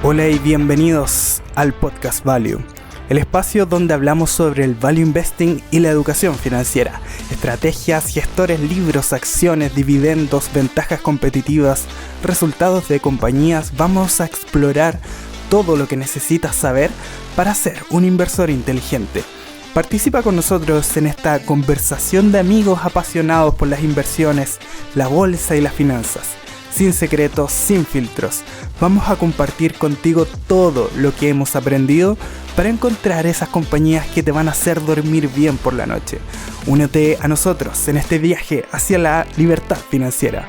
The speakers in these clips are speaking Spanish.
Hola y bienvenidos al Podcast Value, el espacio donde hablamos sobre el value investing y la educación financiera, estrategias, gestores, libros, acciones, dividendos, ventajas competitivas, resultados de compañías. Vamos a explorar todo lo que necesitas saber para ser un inversor inteligente. Participa con nosotros en esta conversación de amigos apasionados por las inversiones, la bolsa y las finanzas. Sin secretos, sin filtros. Vamos a compartir contigo todo lo que hemos aprendido para encontrar esas compañías que te van a hacer dormir bien por la noche. Únete a nosotros en este viaje hacia la libertad financiera.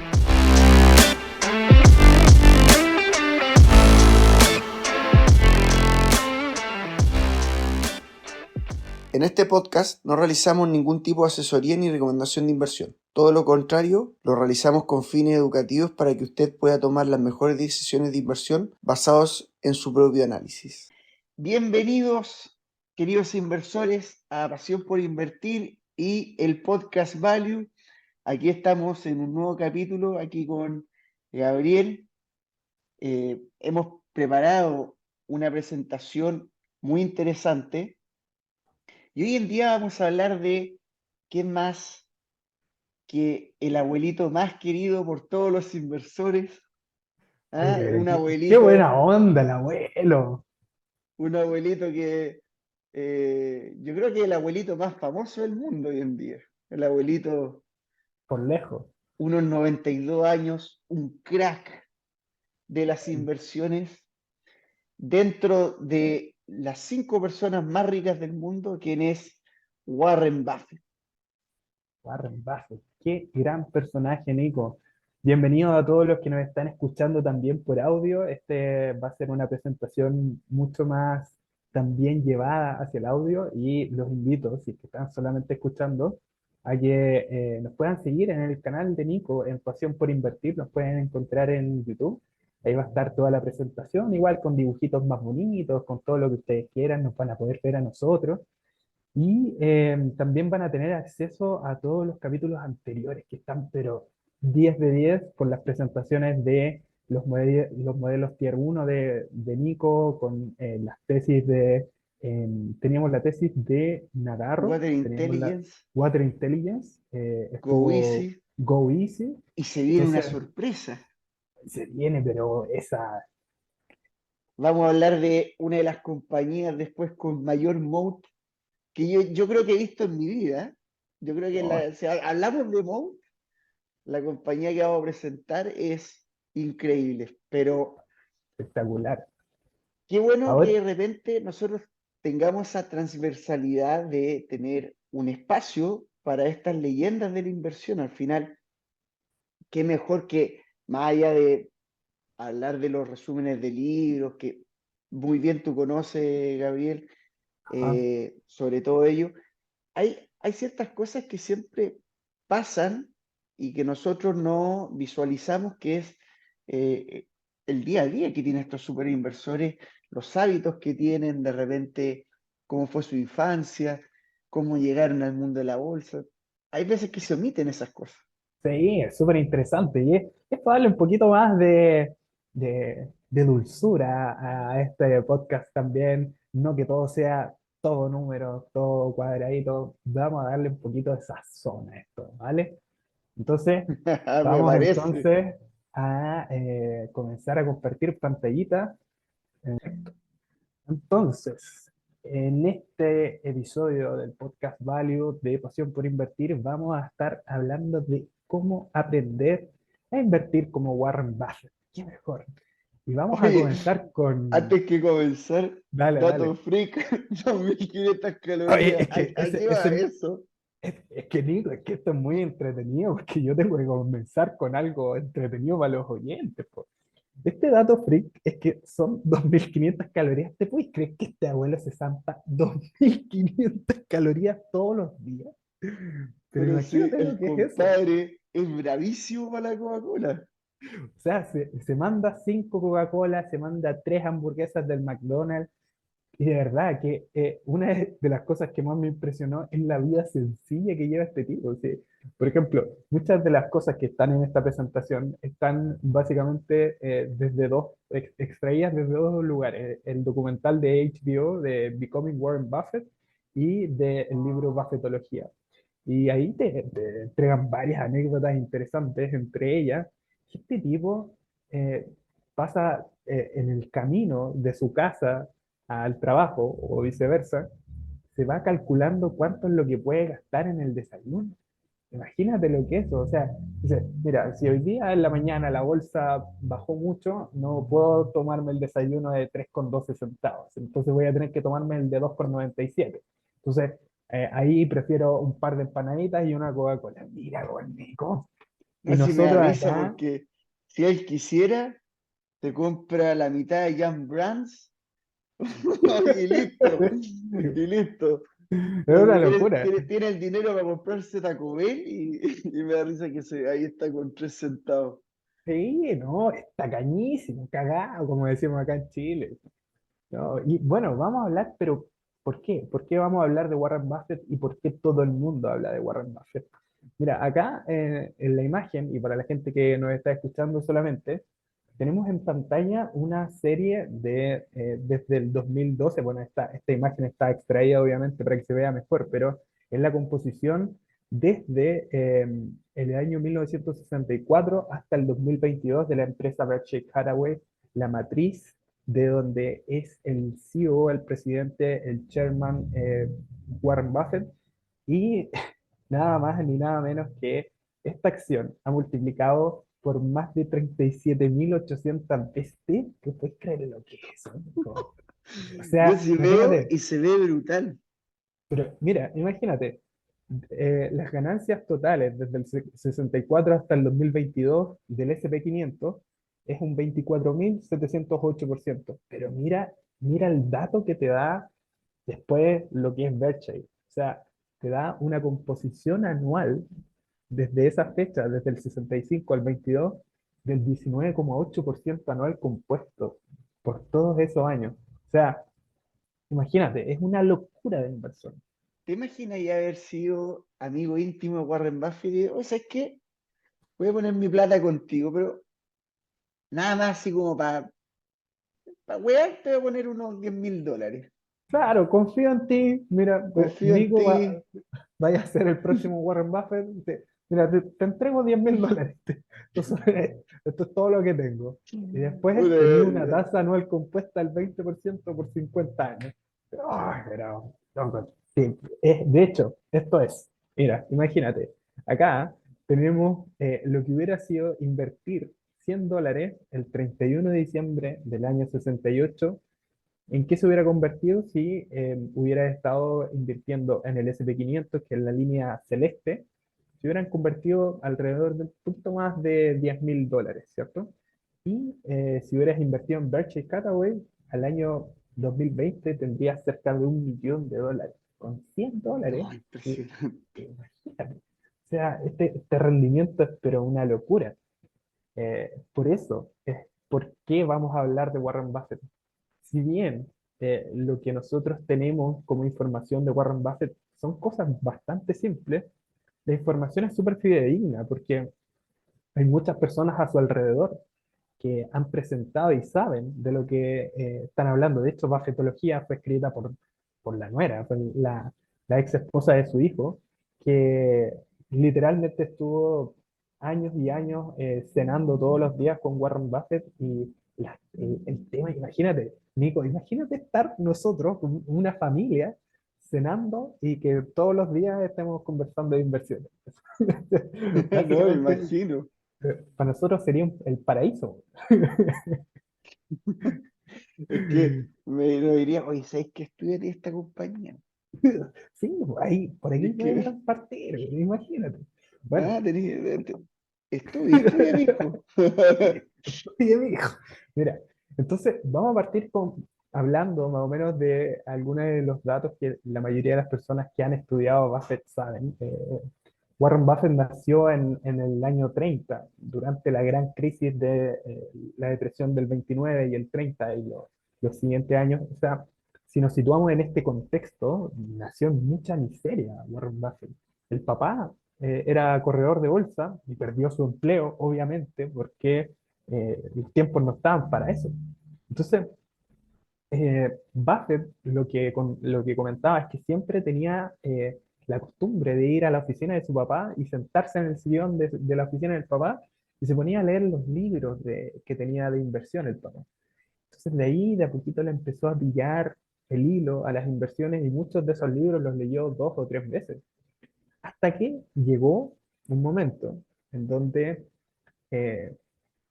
En este podcast no realizamos ningún tipo de asesoría ni recomendación de inversión. Todo lo contrario, lo realizamos con fines educativos para que usted pueda tomar las mejores decisiones de inversión basados en su propio análisis. Bienvenidos, queridos inversores, a Pasión por Invertir y el Podcast Value. Aquí estamos en un nuevo capítulo, aquí con Gabriel. Hemos preparado una presentación muy interesante. Y hoy en día vamos a hablar de quién más que el abuelito más querido por todos los inversores. Un Qué abuelito, buena onda el abuelo, un abuelito que yo creo que es el abuelito más famoso del mundo hoy en día. El abuelito, por lejos. unos 92 años, un crack de las inversiones dentro de las 5 personas más ricas del mundo, quien es Warren Buffett. Warren Buffett, qué gran personaje, Nico. Bienvenidos a todos los que nos están escuchando también por audio. Este va a ser una presentación mucho más también llevada hacia el audio y los invito, si es que están solamente escuchando, a que nos puedan seguir en el canal de Nico en Pasión por Invertir. Nos pueden encontrar en YouTube. Ahí va a estar toda la presentación, igual con dibujitos más bonitos, con todo lo que ustedes quieran, nos van a poder ver a nosotros. Y también van a tener acceso a todos los capítulos anteriores que están, pero 10 de 10 con las presentaciones de los modelos Tier 1 de Nico, con las tesis teníamos la tesis de Nagarro, Water teníamos la Intelligence, Water Intelligence, Go estuvo Easy, Go Easy, y se viene una entonces sorpresa. se viene, pero esa, Vamos a hablar de una de las compañías después con mayor moat que yo creo que he visto en mi vida. Yo creo que oh, si hablamos de moat, la compañía que vamos a presentar es increíble. Pero espectacular. qué bueno que Ahora, de repente nosotros tengamos esa transversalidad de tener un espacio para estas leyendas de la inversión. Al final, qué mejor que, más allá de hablar de los resúmenes de libros, que muy bien tú conoces, Gabriel, ajá, sobre todo ello, hay ciertas cosas que siempre pasan y que nosotros no visualizamos, que es eh, el día a día que tienen estos super inversores, los hábitos que tienen, de repente, cómo fue su infancia, cómo llegaron al mundo de la bolsa. Hay veces que se omiten esas cosas. sí, es súper interesante y es para darle un poquito más de dulzura a este podcast también, no que todo sea todo número, todo cuadradito, vamos a darle un poquito de sazón a esto, ¿vale? Entonces, Me vamos parece. entonces a comenzar a compartir pantallita. Entonces, en este episodio del podcast Value de Pasión por Invertir, vamos a estar hablando de cómo aprender a invertir como Warren Buffett. ¿Qué mejor? Y vamos a Oye, comenzar con... antes que comenzar, Dale, dato dale. freak, 2500 Oye, calorías. es que, ¿A qué va eso? es que Nico, es que esto es muy entretenido porque yo tengo que comenzar con algo entretenido para los oyentes, po. Este dato freak es que son 2500 calorías. ¿Te puedes creer que este abuelo se zampa 2500 calorías todos los días? Pero Pero si imagínate lo el que es eso. compadre es bravísimo para la Coca-Cola. O sea, se manda 5 Coca-Cola, se manda 3 hamburguesas del McDonald's, Y de verdad que una de las cosas que más me impresionó es la vida sencilla que lleva este tipo. ¿Sí? Por ejemplo, muchas de las cosas que están en esta presentación están básicamente extraídas desde dos lugares. El documental de HBO de Becoming Warren Buffett y del libro Buffettología. Y ahí te entregan varias anécdotas interesantes, entre ellas, que este tipo eh, pasa en el camino de su casa al trabajo o viceversa, se va calculando cuánto es lo que puede gastar en el desayuno. Imagínate lo que es eso. O sea, dice, mira, si hoy día en la mañana la bolsa bajó mucho, no puedo tomarme el desayuno de 3,12 centavos. Entonces voy a tener que tomarme el de 2,97. Entonces, ahí prefiero un par de empanaditas y una Coca-Cola. Mira, Nico. Y Así me da nosotros risa acá, porque si él quisiera, te compra la mitad de Jam Brands y listo, y listo. es Lo una que locura. tiene el dinero para comprarse Taco Bell y me da risa que ahí está con 3 centavos. Sí, no, está cañísimo, cagado, como decimos acá en Chile. No, y bueno, vamos a hablar, pero ¿por qué? ¿Por qué vamos a hablar de Warren Buffett y por qué todo el mundo habla de Warren Buffett? Mira, acá en la imagen, y para la gente que nos está escuchando solamente, tenemos en pantalla una serie desde el 2012. Bueno, esta imagen está extraída obviamente para que se vea mejor, pero es la composición desde el año 1964 hasta el 2022 de la empresa Berkshire Hathaway, la matriz de donde es el CEO, el presidente, el chairman Warren Buffett, y nada más ni nada menos que esta acción ha multiplicado por más de 37.800 veces. ¿Qué puedes creer lo que es eso, Nico? O Yo sea, sí veo imagínate, y se ve brutal. pero mira, imagínate, las ganancias totales desde el 64 hasta el 2022 del S&P 500 es un 24.708%. Pero mira el dato que te da después lo que es Berkshire. O sea, te da una composición anual desde esa fecha, desde el 65 al 22, del 19,8% anual compuesto por todos esos años. O sea, imagínate, es una locura de inversión. ¿Te imaginas ya haber sido amigo íntimo de Warren Buffett y o sea, es que voy a poner mi plata contigo, pero nada más así como para wear, te voy a poner unos $10.000. Claro, confío en ti. Mira, Confío en Nico ti. vaya a ser el próximo Warren Buffett. Mira, te entrego $10.000. Esto es todo lo que tengo. Y después tenía una Puta, tasa anual compuesta del 20% por 50 años. Ay, pero, loco, sí, de hecho, esto es, mira, imagínate, acá tenemos lo que hubiera sido invertir $100 el 31 de diciembre del año 68. ¿En qué se hubiera convertido si hubiera estado invirtiendo en el SP 500, que es la línea celeste? Se hubieran convertido alrededor de un poquito más de $10.000, ¿cierto? Y si hubieras invertido en Berkshire Hathaway, al año 2020 tendrías cerca de $1.000.000. Con $100, no, y- impresionante. imagínate. O sea, este rendimiento es pero una locura. Por eso es por qué vamos a hablar de Warren Buffett. Si bien lo que nosotros tenemos como información de Warren Buffett son cosas bastante simples, la información es súper fidedigna porque hay muchas personas a su alrededor que han presentado y saben de lo que están hablando. De hecho, Buffettología fue escrita por la nuera, por la ex esposa de su hijo, que literalmente estuvo años y años cenando todos los días con Warren Buffett y el tema, imagínate, Nico, imagínate estar nosotros, una familia, cenando y que todos los días estemos conversando de inversiones. No, me Básicamente, imagino. para nosotros sería el paraíso. Es que me diría, oye, ¿sabes qué estudia esta compañía? Sí, por ahí Es que, podrían partir, imagínate. Bueno, ah, estudia, mijo. oye, mijo. Mira, entonces vamos a partir hablando más o menos de algunos de los datos que la mayoría de las personas que han estudiado Buffett saben. Warren Buffett nació en el año 30 durante la gran crisis de la depresión del 29 y el 30 y los siguientes años. O sea, si nos situamos en este contexto, nació en mucha miseria Warren Buffett. El papá era corredor de bolsa y perdió su empleo, obviamente, porque los tiempos no estaban para eso. Entonces, Buffett lo que comentaba es que siempre tenía la costumbre de ir a la oficina de su papá y sentarse en el sillón de la oficina del papá y se ponía a leer los libros que tenía de inversión el papá. Entonces de ahí de a poquito le empezó a pillar el hilo a las inversiones y muchos de esos libros los leyó 2 o 3 veces. Hasta que llegó un momento en donde eh,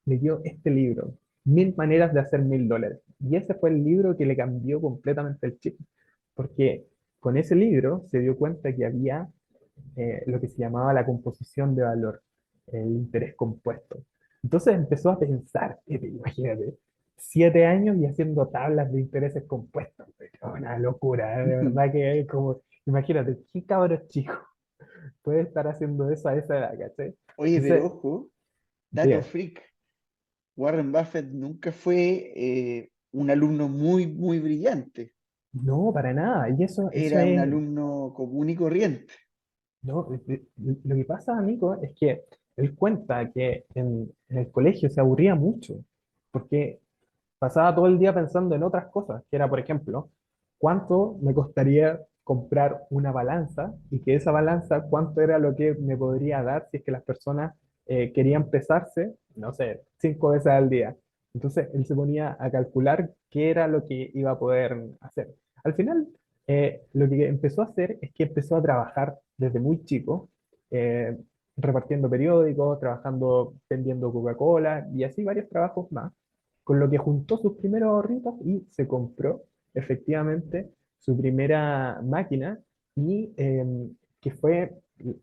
leyó este libro, 1000 maneras de hacer $1000. Y ese fue el libro que le cambió completamente el chip, porque con ese libro se dio cuenta que había lo que se llamaba la composición de valor, el interés compuesto. Entonces empezó a pensar, imagínate, 7 años y haciendo tablas de intereses compuestos. Una locura, de verdad que es como, imagínate, ¿qué cabro chico puede estar haciendo eso a esa edad, ¿cachai? Oye, pero Entonces, ojo, dato diga, freak, Warren Buffett nunca fue un alumno muy brillante. no, para nada. Y eso Era un es, alumno común y corriente. no, lo que pasa, Nico, es que él cuenta que en el colegio se aburría mucho, porque pasaba todo el día pensando en otras cosas, que era, por ejemplo, cuánto me costaría comprar una balanza y que esa balanza, cuánto era lo que me podría dar si es que las personas querían pesarse, no sé, 5 veces al día. Entonces él se ponía a calcular qué era lo que iba a poder hacer. Al final, lo que empezó a hacer es que empezó a trabajar desde muy chico, eh, repartiendo periódicos, trabajando vendiendo Coca-Cola y así varios trabajos más, con lo que juntó sus primeros ahorritos y se compró efectivamente su primera máquina y que fue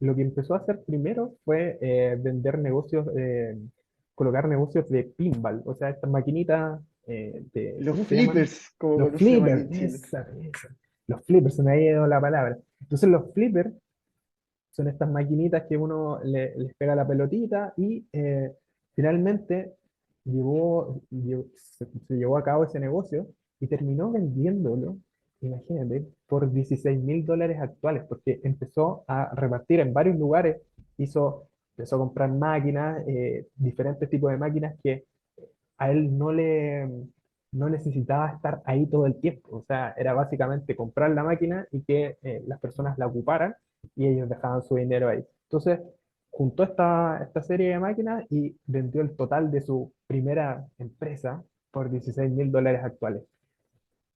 lo que empezó a hacer primero fue vender negocios, colocar negocios de pinball, o sea, estas maquinitas Los ¿cómo se llaman? flippers, como Los conocemos aquí flippers, en Chile. esa. Los flippers, se me ha ido la palabra. Entonces los flippers son estas maquinitas que uno les pega la pelotita y finalmente se llevó a cabo ese negocio y terminó vendiéndolo, imagínate, por $16.000 actuales, porque empezó a repartir en varios lugares, empezó a comprar máquinas, diferentes tipos de máquinas que a él no necesitaba estar ahí todo el tiempo. O sea, era básicamente comprar la máquina y que las personas la ocuparan y ellos dejaban su dinero ahí. Entonces, juntó esta serie de máquinas y vendió el total de su primera empresa por $16.000 actuales.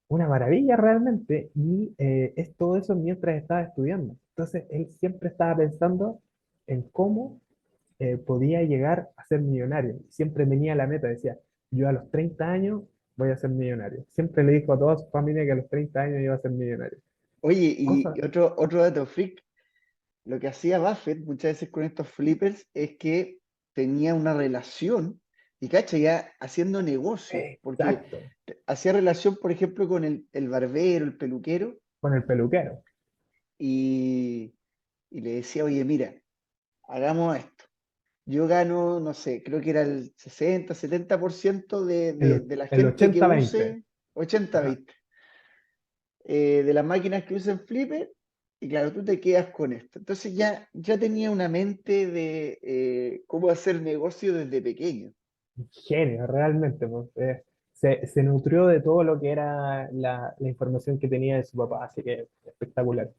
Una maravilla realmente, y es todo eso mientras estaba estudiando. Entonces, él siempre estaba pensando en cómo podía llegar a ser millonario. Siempre tenía la meta, decía, yo a los 30 años voy a ser millonario. Siempre le dijo a toda su familia que a los 30 años iba a ser millonario. Oye, Cosa, y otro dato freak, lo que hacía Buffett muchas veces con estos flippers es que tenía una relación, y cacha, ya haciendo negocio, porque exacto, hacía relación, por ejemplo, con el barbero, el peluquero, con el peluquero, y, y le decía, oye, mira, hagamos esto. Yo gano, no sé, creo que era el 60-70% de la el gente que 80-20. use 80 Ajá. bits, de las máquinas que usen Flipper, y claro, tú te quedas con esto. Entonces ya tenía una mente de cómo hacer negocio desde pequeño. Genio, realmente. Pues, se nutrió de todo lo que era la información que tenía de su papá, así que espectacular.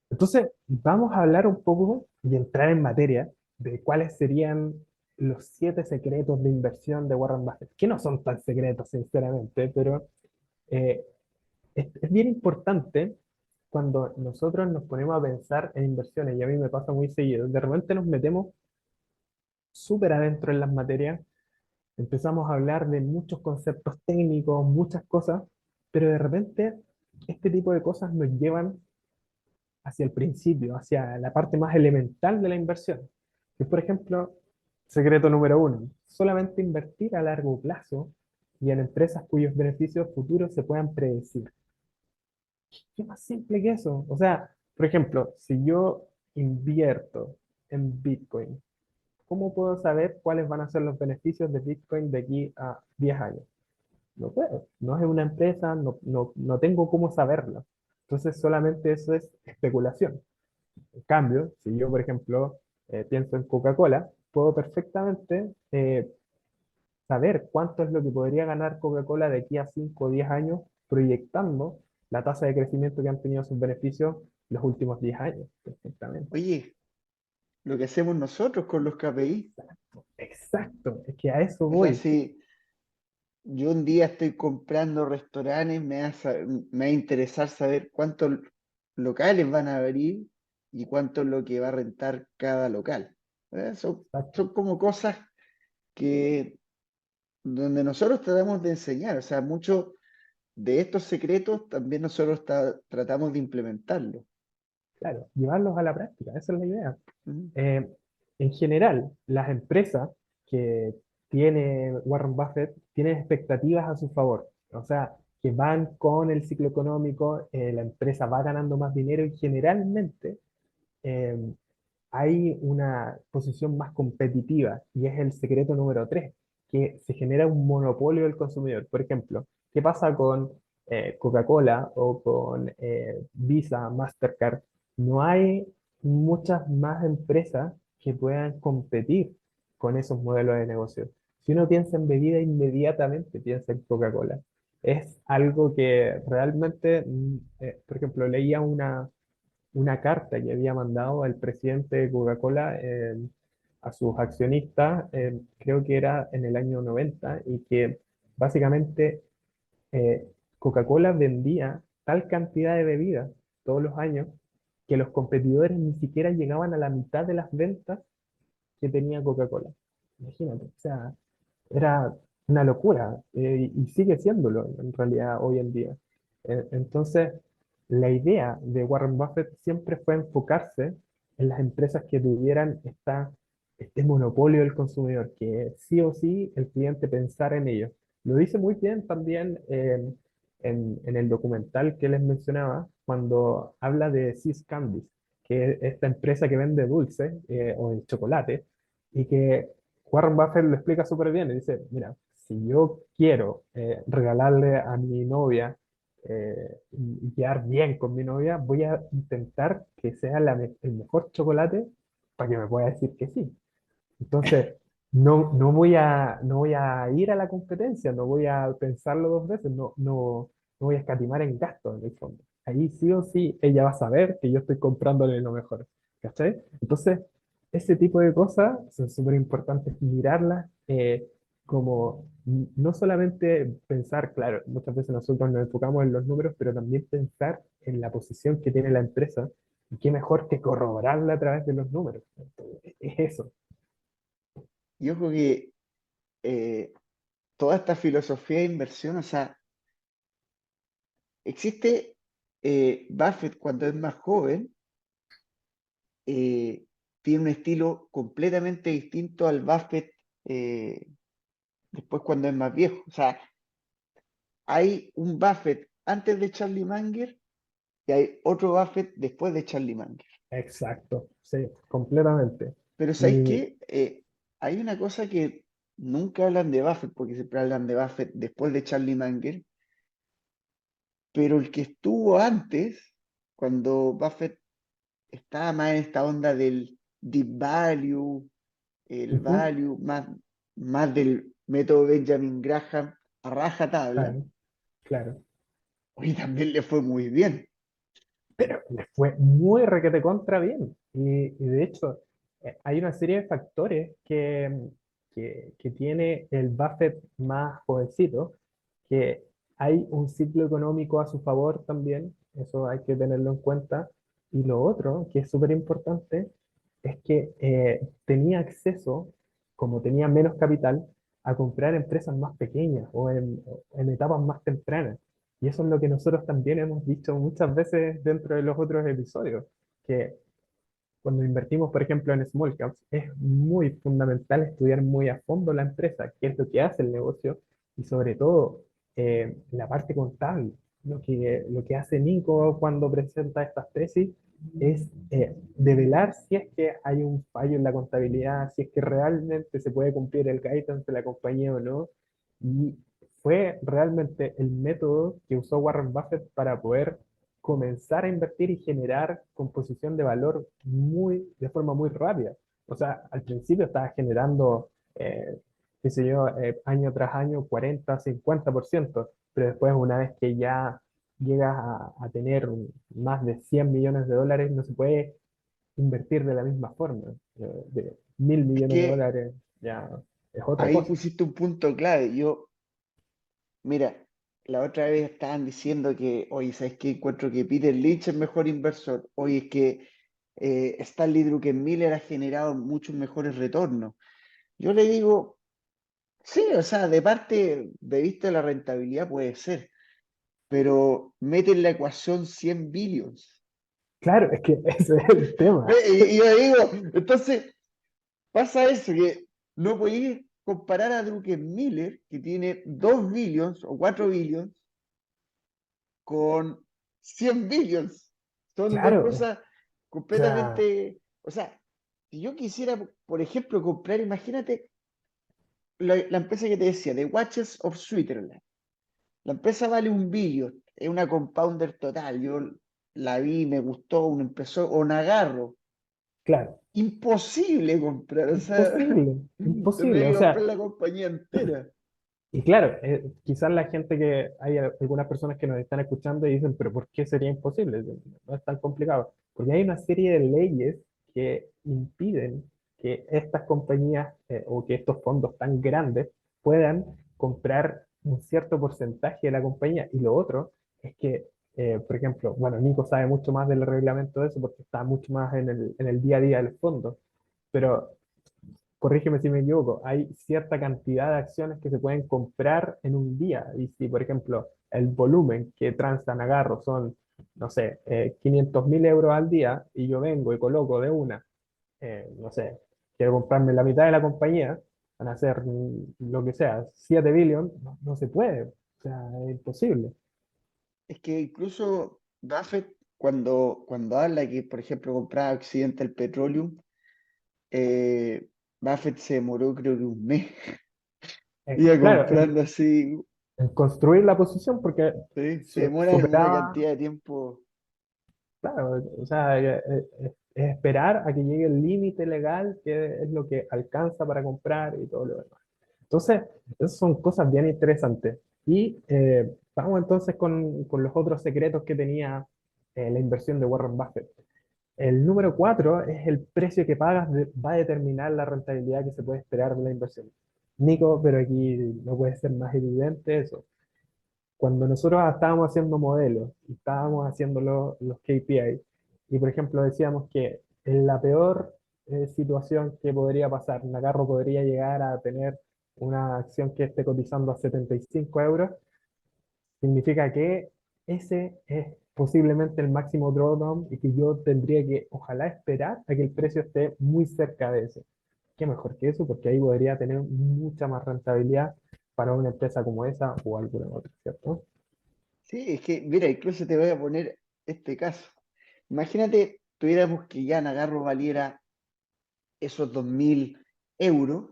Entonces, vamos a hablar un poco y entrar en materia de cuáles serían los 7 secretos de inversión de Warren Buffett, que no son tan secretos, sinceramente, pero eh, es bien importante cuando nosotros nos ponemos a pensar en inversiones, y a mí me pasa muy seguido, de repente nos metemos súper adentro en las materias, empezamos a hablar de muchos conceptos técnicos, muchas cosas, pero de repente este tipo de cosas nos llevan hacia el principio, hacia la parte más elemental de la inversión. Que por ejemplo, secreto número uno, solamente invertir a largo plazo y en empresas cuyos beneficios futuros se puedan predecir. ¿Qué más simple que eso? O sea, por ejemplo, si yo invierto en Bitcoin, ¿cómo puedo saber cuáles van a ser los beneficios de Bitcoin de aquí a 10 años? no puedo, no es una empresa, no tengo cómo saberlo. Entonces solamente eso es especulación. En cambio, si yo, por ejemplo, pienso en Coca-Cola, puedo perfectamente saber cuánto es lo que podría ganar Coca-Cola de aquí a 5 o 10 años, proyectando la tasa de crecimiento que han tenido sus beneficios los últimos 10 años, perfectamente. Oye, lo que hacemos nosotros con los KPI. Exacto, es que a eso O sea, voy. si yo un día estoy comprando restaurantes, me va a interesar saber cuántos locales van a abrir y cuánto es lo que va a rentar cada local. Exacto. Son como cosas que donde nosotros tratamos de enseñar. O sea, muchos de estos secretos también nosotros tratamos de implementarlos. Claro, llevarlos a la práctica, esa es la idea. Ujú. Eh, en general, las empresas que tiene Warren Buffett tienen expectativas a su favor, o sea, que van con el ciclo económico, la empresa va ganando más dinero y generalmente eh, hay una posición más competitiva y es el secreto número 3 que se genera un monopolio del consumidor. Por ejemplo, ¿qué pasa con Coca-Cola o con Visa, Mastercard? No hay muchas más empresas que puedan competir con esos modelos de negocio. Si uno piensa en bebida, inmediatamente piensa en Coca-Cola. Es algo que realmente, por ejemplo, leía una carta que había mandado el presidente de Coca-Cola a sus accionistas, creo que era en el año 90, y que básicamente eh, Coca-Cola vendía tal cantidad de bebidas todos los años que los competidores ni siquiera llegaban a la mitad de las ventas que tenía Coca-Cola. Imagínate, o sea, era una locura y sigue siéndolo en realidad hoy en día. Entonces, la idea de Warren Buffett siempre fue enfocarse en las empresas que tuvieran este monopolio del consumidor, que sí o sí el cliente pensara en ellos. Lo dice muy bien también en el documental que les mencionaba, cuando habla de See's Candies, que es esta empresa que vende dulces o el chocolate, y que Warren Buffett lo explica súper bien y dice, mira, si yo quiero regalarle a mi novia y quedar bien con mi novia, voy a intentar que sea el mejor chocolate para que me pueda decir que sí. Entonces, no voy a ir a la competencia, no voy a pensarlo dos veces, no voy a escatimar en gastos en el fondo. Ahí sí o sí ella va a saber que yo estoy comprándole lo mejor. ¿Cachai? Entonces, ese tipo de cosas son súper importantes mirarlas como no solamente pensar, claro, muchas veces nosotros nos enfocamos en los números, pero también pensar en la posición que tiene la empresa y qué mejor que corroborarla a través de los números. Es eso. Yo creo que eh, toda esta filosofía de inversión, o sea, existe Buffett cuando es más joven, eh, tiene un estilo completamente distinto al Buffett eh, después cuando es más viejo. O sea, hay un Buffett antes de Charlie Munger y hay otro Buffett después de Charlie Munger. Exacto, sí, completamente. Pero ¿sabéis Y qué? Hay una cosa que nunca hablan de Buffett, porque siempre hablan de Buffett después de Charlie Munger, pero el que estuvo antes, cuando Buffett estaba más en esta onda del deep value, el ujú, value, más del método Benjamin Graham a rajatabla, claro, claro. hoy también le fue muy bien. Pero le fue muy requete contra bien. Y de hecho, hay una serie de factores que tiene el Buffett más jovencito, que hay un ciclo económico a su favor también, eso hay que tenerlo en cuenta. Y lo otro, que es súper importante, es que tenía acceso, como tenía menos capital, a comprar empresas más pequeñas o en etapas más tempranas. Y eso es lo que nosotros también hemos dicho muchas veces dentro de los otros episodios, que cuando invertimos, por ejemplo, en small caps, es muy fundamental estudiar muy a fondo la empresa, qué es lo que hace el negocio y sobre todo la parte contable. Lo que hace Nico cuando presenta estas tesis es develar si es que hay un fallo en la contabilidad, si es que realmente se puede cumplir el guidance de la compañía o no. Y fue realmente el método que usó Warren Buffett para poder comenzar a invertir y generar composición de valor de forma muy rápida. O sea, al principio estaba generando, qué sé yo, año tras año 40, 50%, pero después una vez que ya llegas a tener más de 100 millones de dólares, no se puede invertir de la misma forma. De 1.000 millones de que dólares ya es otra ahí cosa. pusiste un punto clave. Mira, la otra vez estaban diciendo que, oye, ¿sabes qué? Encuentro que Peter Lynch es mejor inversor. Oye, es que Stanley Druckenmiller ha generado muchos mejores retornos. Yo le digo, sí, o sea, de parte de vista de la rentabilidad puede ser, pero mete en la ecuación 100 billions. Claro, es que ese es el tema. Y yo digo, entonces pasa eso, que no podéis comparar a Druckenmiller, que tiene 2 billions o 4 billions, con 100 billions. Son dos Claro, cosas o sea, completamente, o sea, si yo quisiera, por ejemplo, comprar, imagínate la empresa que te decía, The Watches of Switzerland. La empresa vale 1 billón, es una compounder total. Yo la vi, me gustó, una empresa, o Nagarro. claro, Imposible comprar, o sea, imposible, imposible. tendría O que comprar sea, la compañía entera. y claro, quizás la gente hay algunas personas que nos están escuchando y dicen, pero ¿por qué sería imposible? No es tan complicado. Porque hay una serie de leyes que impiden que estas compañías o que estos fondos tan grandes puedan comprar un cierto porcentaje de la compañía. Y lo otro es que, por ejemplo, bueno, Nico sabe mucho más del reglamento de eso porque está mucho más en el día a día del fondo, pero corrígeme si me equivoco, hay cierta cantidad de acciones que se pueden comprar en un día. Y si, por ejemplo, el volumen que transan agarro son, no sé, 500.000 euros al día y yo vengo y coloco de una, no sé, quiero comprarme la mitad de la compañía, van a ser lo que sea, 7 billones, no, no se puede, o sea, es imposible. Es que incluso Buffett, cuando habla que, por ejemplo, compraba Occidental Petroleum, Buffett se demoró creo que 1 mes. Iba Claro, comprando así, en construir la posición porque ¿sí? Se demora una superaba. cantidad de tiempo. Claro, o sea, es esperar a que llegue el límite legal, que es lo que alcanza para comprar y todo lo demás. Entonces, esas son cosas bien interesantes. Y vamos entonces con los otros secretos que tenía la inversión de Warren Buffett. El número 4 es el precio que pagas va a determinar la rentabilidad que se puede esperar de la inversión. Nico, pero aquí no puede ser más evidente eso. Cuando nosotros estábamos haciendo modelos y estábamos haciendo los KPI, y por ejemplo decíamos que en la peor situación que podría pasar, Nagarro podría llegar a tener una acción que esté cotizando a 75 euros, significa que ese es posiblemente el máximo drawdown y que yo tendría que, ojalá, esperar a que el precio esté muy cerca de ese. ¿Qué mejor que eso? Porque ahí podría tener mucha más rentabilidad para una empresa como esa o alguna otra, ¿cierto? Sí, es que, mira, incluso te voy a poner este caso. Imagínate, tuviéramos que ya Nagarro valiera esos 2.000 euros.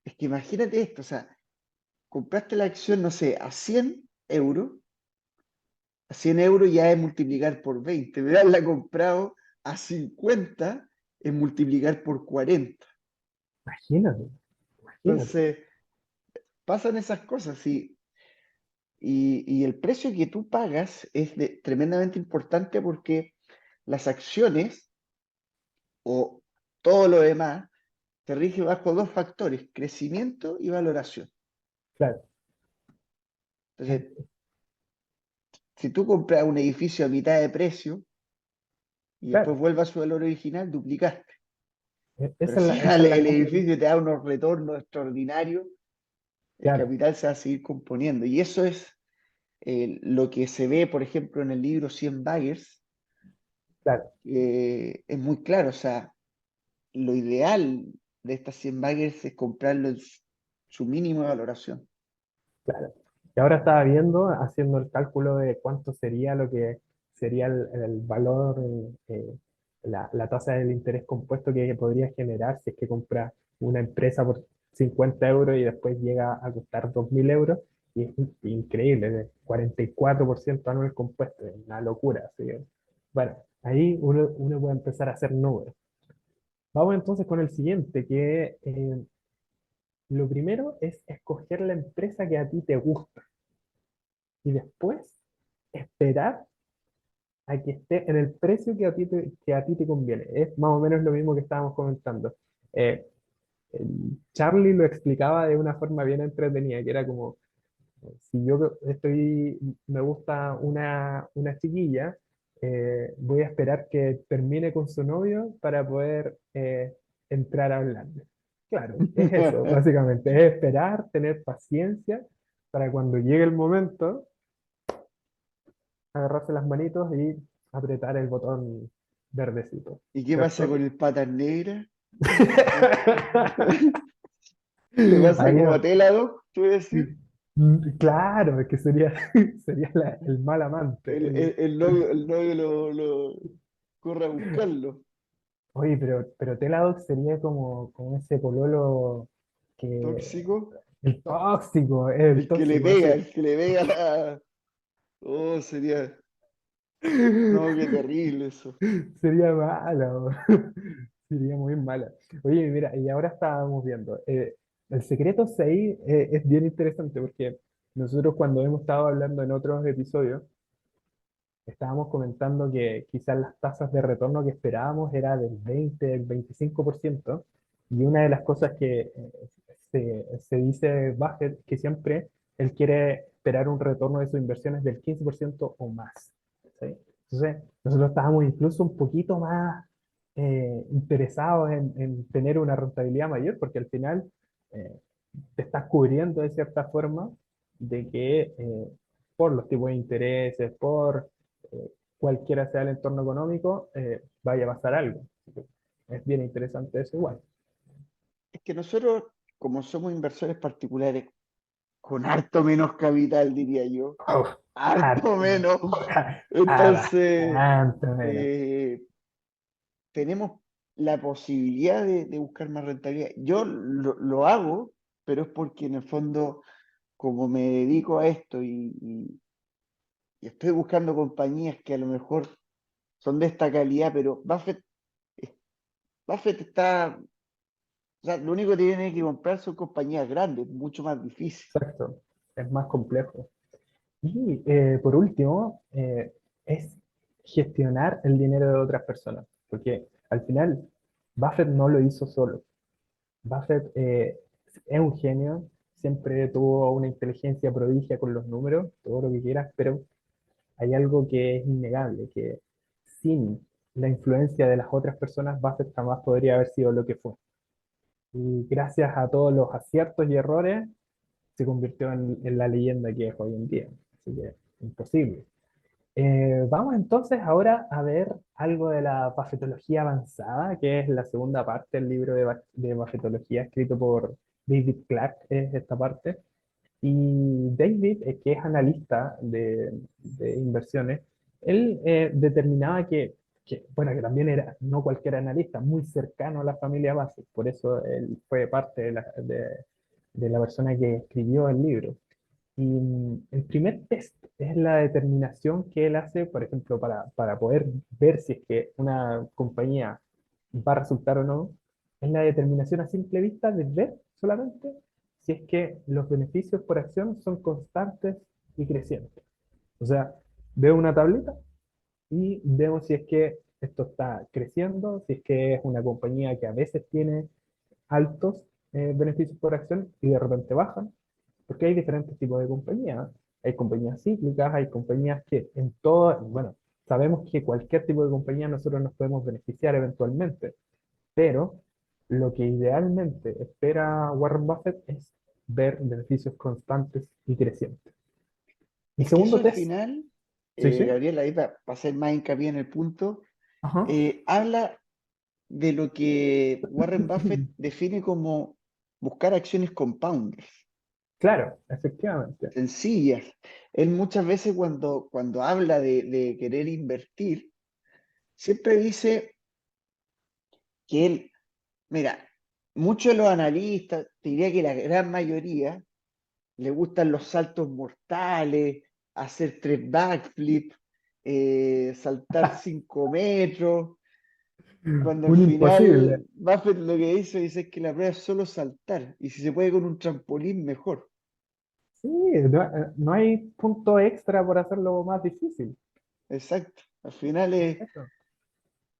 Es que imagínate esto, o sea, compraste la acción, no sé, a 100 euros. A 100 euros ya es multiplicar por 20. Me la comprado a 50 es multiplicar por 40. Imagínate, imagínate. Entonces, pasan esas cosas, sí. Y el precio que tú pagas es tremendamente importante porque las acciones o todo lo demás se rige bajo dos factores, crecimiento y valoración. Claro, Entonces, si tú compras un edificio a mitad de precio y después claro. vuelve a su valor original, duplicaste. Pero Esa es si la, ya esa el, es la el cosa. edificio te da unos retornos extraordinarios, el Claro, capital se va a seguir componiendo. Y eso es lo que se ve, por ejemplo, en el libro 100 Buyers, claro, es muy claro. O sea, lo ideal de estas 100 Buyers es comprarlo en su mínimo de valoración. claro. Y ahora estaba viendo, haciendo el cálculo de cuánto sería lo que sería el valor, la tasa del interés compuesto que podría generar si es que compra una empresa por 50 euros y después llega a costar 2.000 euros. Y es increíble, de 44% anual compuesto, es una locura. Así que, bueno, ahí uno puede empezar a hacer números. Vamos entonces con el siguiente, que lo primero es escoger la empresa que a ti te gusta y después esperar a que esté en el precio que a ti te conviene. Es más o menos lo mismo que estábamos comentando. Eh, Charlie lo explicaba de una forma bien entretenida, que era como, si yo me gusta una chiquilla, voy a esperar que termine con su novio para poder entrar a hablarle. Claro, es eso, básicamente, es esperar, tener paciencia para cuando llegue el momento, agarrarse las manitos y apretar el botón verdecito, ¿Y qué pasa ¿cierto? con el patas negras? ¿Le pasa Ahí como a no. Teladoc, tú decir? Claro, es que sería, sería el mal amante. El novio lo corre a buscarlo. Oye, pero Teladoc sería como ese pololo que... Tóxico. el El que le tóxico, pega, ese. el que le pega la... Oh, sería... No, qué terrible eso. Sería malo. Sería muy mala. Oye, mira, y ahora estábamos viendo. El secreto 6 es bien interesante porque nosotros cuando hemos estado hablando en otros episodios, estábamos comentando que quizás las tasas de retorno que esperábamos era del 20, del 25%, y una de las cosas que se dice Buffett que siempre él quiere esperar un retorno de sus inversiones del 15% o más. ¿Sí? Entonces, nosotros estábamos incluso un poquito más interesados en tener una rentabilidad mayor, porque al final eh, te estás cubriendo de cierta forma de que por los tipos de intereses, por cualquiera sea el entorno económico, vaya a pasar algo. Es bien interesante eso igual. Es que nosotros, como somos inversores particulares, con harto menos capital, diría yo, Uf, harto harto, menos, entonces bastante menos. eh, tenemos la posibilidad de buscar más rentabilidad. Yo lo hago, pero es porque en el fondo, como me dedico a esto y estoy buscando compañías que a lo mejor son de esta calidad, pero Buffett está, o sea, lo único que tiene que comprar son compañías grandes, mucho más difícil. Exacto, es más complejo. Y por último, es gestionar el dinero de otras personas, porque al final Buffett no lo hizo solo. Buffett es un genio, siempre tuvo una inteligencia prodigia con los números, todo lo que quieras, pero hay algo que es innegable, que sin la influencia de las otras personas, Buffett jamás podría haber sido lo que fue. Y gracias a todos los aciertos y errores, se convirtió en la leyenda que es hoy en día. Así que imposible. Vamos entonces ahora a ver algo de la Buffetología avanzada, que es la segunda parte del libro de Buffetología escrito por David Clark, es esta parte. Y David, que es analista de inversiones, él determinaba bueno, que también era no cualquier analista, muy cercano a la familia Buffett, por eso él fue parte de la persona que escribió el libro. Y el primer test es la determinación que él hace, por ejemplo, para poder ver si es que una compañía va a resultar o no, es la determinación a simple vista de ver solamente si es que los beneficios por acción son constantes y crecientes. O sea, veo una tablita y vemos si es que esto está creciendo, si es que es una compañía que a veces tiene altos beneficios por acción y de repente bajan, porque hay diferentes tipos de compañías. Hay compañías cíclicas, hay compañías que en todo, bueno, sabemos que cualquier tipo de compañía nosotros nos podemos beneficiar eventualmente, pero lo que idealmente espera Warren Buffett es ver beneficios constantes y crecientes. El Es que eso segundo al test, final, sí, sí, Gabriel, ahí para hacer más hincapié en el punto, ajá, habla de lo que Warren Buffett define como buscar acciones compounders, claro, efectivamente, sencillas. Él muchas veces cuando habla de querer invertir, siempre dice que él, mira, muchos de los analistas, te diría que la gran mayoría, le gustan los saltos mortales, hacer 3 backflips, saltar 5 metros, cuando al Un imposible. final Buffett lo que dice que la prueba es solo saltar, y si se puede con un trampolín, mejor. Sí, no hay punto extra por hacerlo más difícil. Exacto. Al final Eso.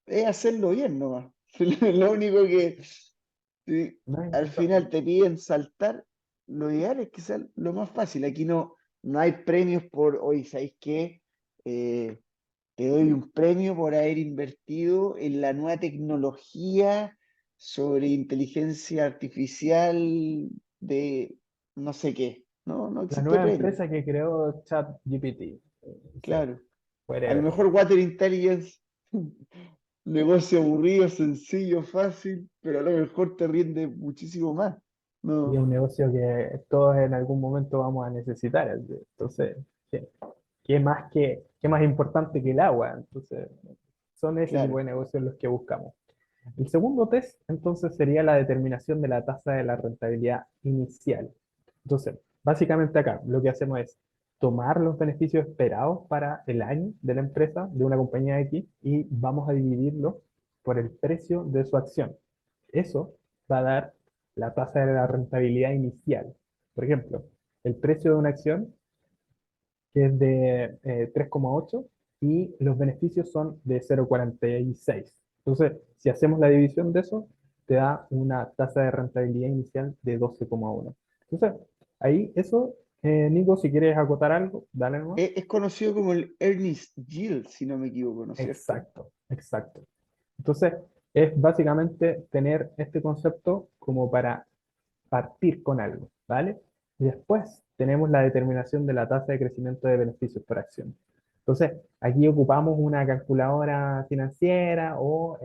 es hacerlo bien nomás. Lo único que si No hay al final te piden saltar, lo ideal es que sea lo más fácil. Aquí no hay premios por, oye, ¿sabéis qué? Eh, Te doy un premio por haber invertido en la nueva tecnología sobre inteligencia artificial de no sé qué. No la existe nueva premio, empresa que creó ChatGPT. No sé, claro. A lo whatever. mejor Water Intelligence, negocio aburrido, sencillo, fácil, pero a lo mejor te rinde muchísimo más. Y es No, un negocio que todos en algún momento vamos a necesitar. Entonces, ¿qué, qué más importante que el agua? Entonces, son ese tipo claro. de negocios los que buscamos. El segundo test, entonces, sería la determinación de la tasa de la rentabilidad inicial. Entonces, básicamente acá lo que hacemos es tomar los beneficios esperados para el año de la empresa, de una compañía X, y vamos a dividirlo por el precio de su acción. Eso va a dar la tasa de la rentabilidad inicial. Por ejemplo, el precio de una acción que es de 3,8 y los beneficios son de 0,46. Entonces, si hacemos la división de eso, te da una tasa de rentabilidad inicial de 12,1. Entonces, ahí eso, Nico, si quieres acotar algo, dale nomás. Es conocido como el earnings yield, si no me equivoco, ¿no es cierto? Exacto, exacto. Entonces, es básicamente tener este concepto como para partir con algo, ¿vale? Y después tenemos la determinación de la tasa de crecimiento de beneficios por acción. Entonces, aquí ocupamos una calculadora financiera o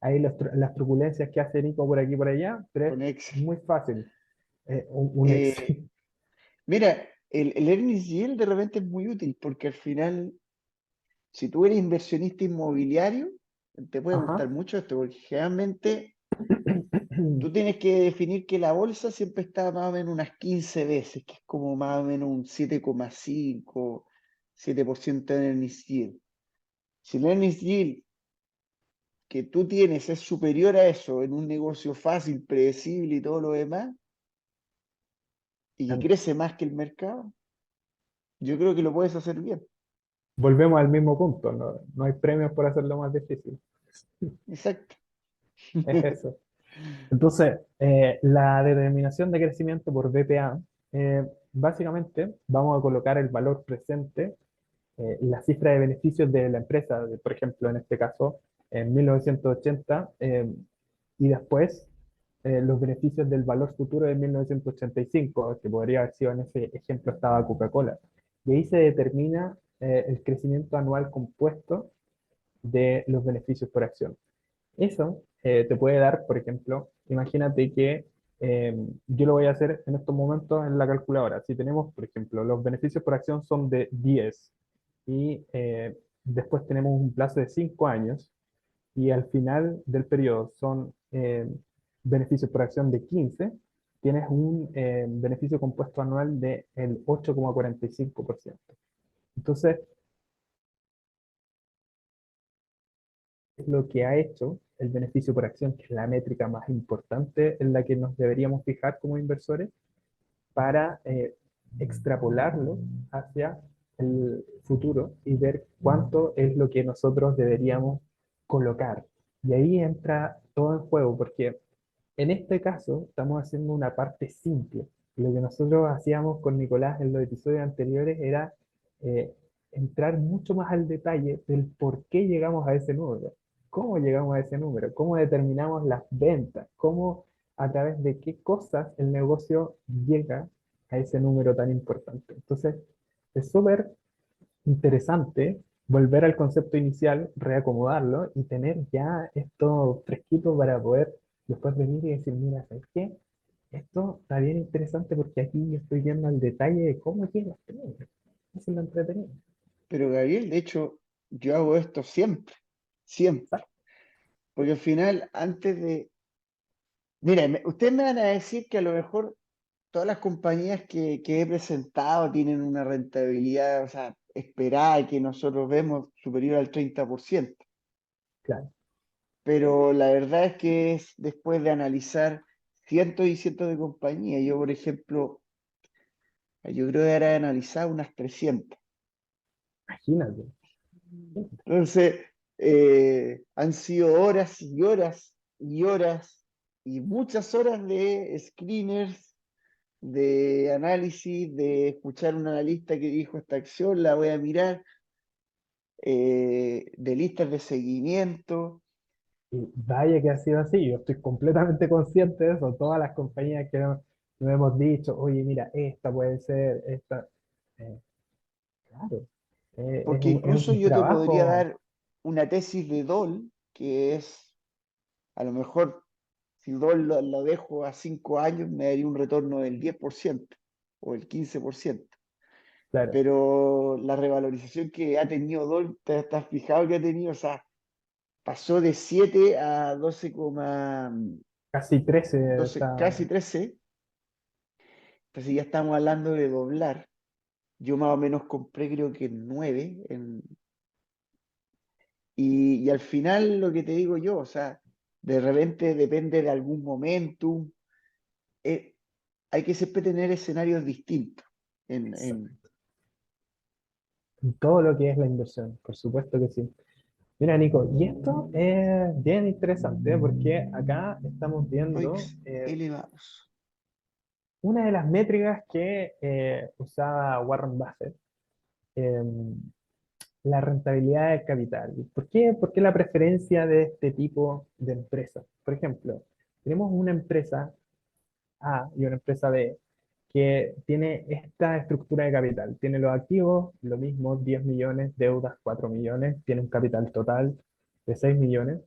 ahí las turbulencias que hace Nico por aquí y por allá, pero es Con Excel. muy fácil. Un Eh, Excel. Mira, el earnings yield de repente es muy útil porque al final, si tú eres inversionista inmobiliario, te puede gustar Ajá. mucho esto porque generalmente tú tienes que definir que la bolsa siempre está más o menos unas 15 veces, que es como más o menos un 7,5, 7% de earnings yield. Si el earnings yield que tú tienes es superior a eso en un negocio fácil, predecible y todo lo demás, y que crece más que el mercado, yo creo que lo puedes hacer bien. Volvemos al mismo punto, no, no hay premios por hacerlo más difícil. Exacto. Es eso. Entonces, la determinación de crecimiento por BPA, básicamente vamos a colocar el valor presente, la cifra de beneficios de la empresa, por ejemplo, en este caso, en 1980, y después los beneficios del valor futuro de 1985, que podría haber sido en ese ejemplo estaba Coca-Cola. Y ahí se determina el crecimiento anual compuesto de los beneficios por acción. Eso te puede dar, por ejemplo, imagínate que yo lo voy a hacer en estos momentos en la calculadora. Si tenemos, por ejemplo, los beneficios por acción son de 10 y después tenemos un plazo de 5 años y al final del periodo son beneficios por acción de 15, tienes un beneficio compuesto anual del 8,45%. Entonces, es lo que ha hecho el beneficio por acción, que es la métrica más importante en la que nos deberíamos fijar como inversores para extrapolarlo hacia el futuro y ver cuánto es lo que nosotros deberíamos colocar. Y ahí entra todo en juego, porque en este caso estamos haciendo una parte simple. Lo que nosotros hacíamos con Nicolás en los episodios anteriores era eh, entrar mucho más al detalle del por qué llegamos a ese número, cómo llegamos a ese número, cómo determinamos las ventas, cómo a través de qué cosas el negocio llega a ese número tan importante. Entonces, es súper interesante volver al concepto inicial, reacomodarlo y tener ya esto fresquito para poder después venir y decir, mira, ¿sabes qué? Esto está bien interesante porque aquí yo estoy viendo el detalle de cómo llega este número. Eso es lo entretenido. Pero Gabriel, de hecho, yo hago esto siempre, siempre. Porque al final, antes de... Mira, ustedes me van a decir que a lo mejor todas las compañías que he presentado tienen una rentabilidad, o sea, esperada que nosotros vemos superior al 30%. Claro. Pero la verdad es que es después de analizar cientos y cientos de compañías. Yo, por ejemplo, yo creo que era analizar unas 300. Imagínate. Entonces, han sido horas y horas y horas y muchas horas de screeners, de análisis, de escuchar un analista que dijo esta acción, la voy a mirar, de listas de seguimiento. Y vaya que ha sido así, yo estoy completamente consciente de eso. Todas las compañías que nos hemos dicho, oye, mira, esta puede ser, esta. eh, claro, Porque es incluso un yo te podría trabajo. dar una tesis de Dole, que es, a lo mejor, si Dole lo dejo a 5 años, me daría un retorno del 10% o el 15%. Claro, Pero la revalorización que ha tenido Dole, te has fijado que ha tenido, o sea, pasó de 7 a casi 13 12, está. casi 13. Entonces ya estamos hablando de doblar. Yo más o menos compré creo que en 9. Y al final lo que te digo yo, o sea, de repente depende de algún momentum. eh, Hay que siempre tener escenarios distintos. Exacto. En todo lo que es la inversión, por supuesto que sí. Mira, Nico, y esto es bien interesante porque acá estamos viendo ROIs elevados. una de las métricas que usaba Warren Buffett, eh, la rentabilidad del capital. ¿Por qué la preferencia de este tipo de empresas? Por ejemplo, tenemos una empresa A y una empresa B que tiene esta estructura de capital. Tiene los activos, lo mismo, 10 millones, deudas 4 millones, tiene un capital total de 6 millones,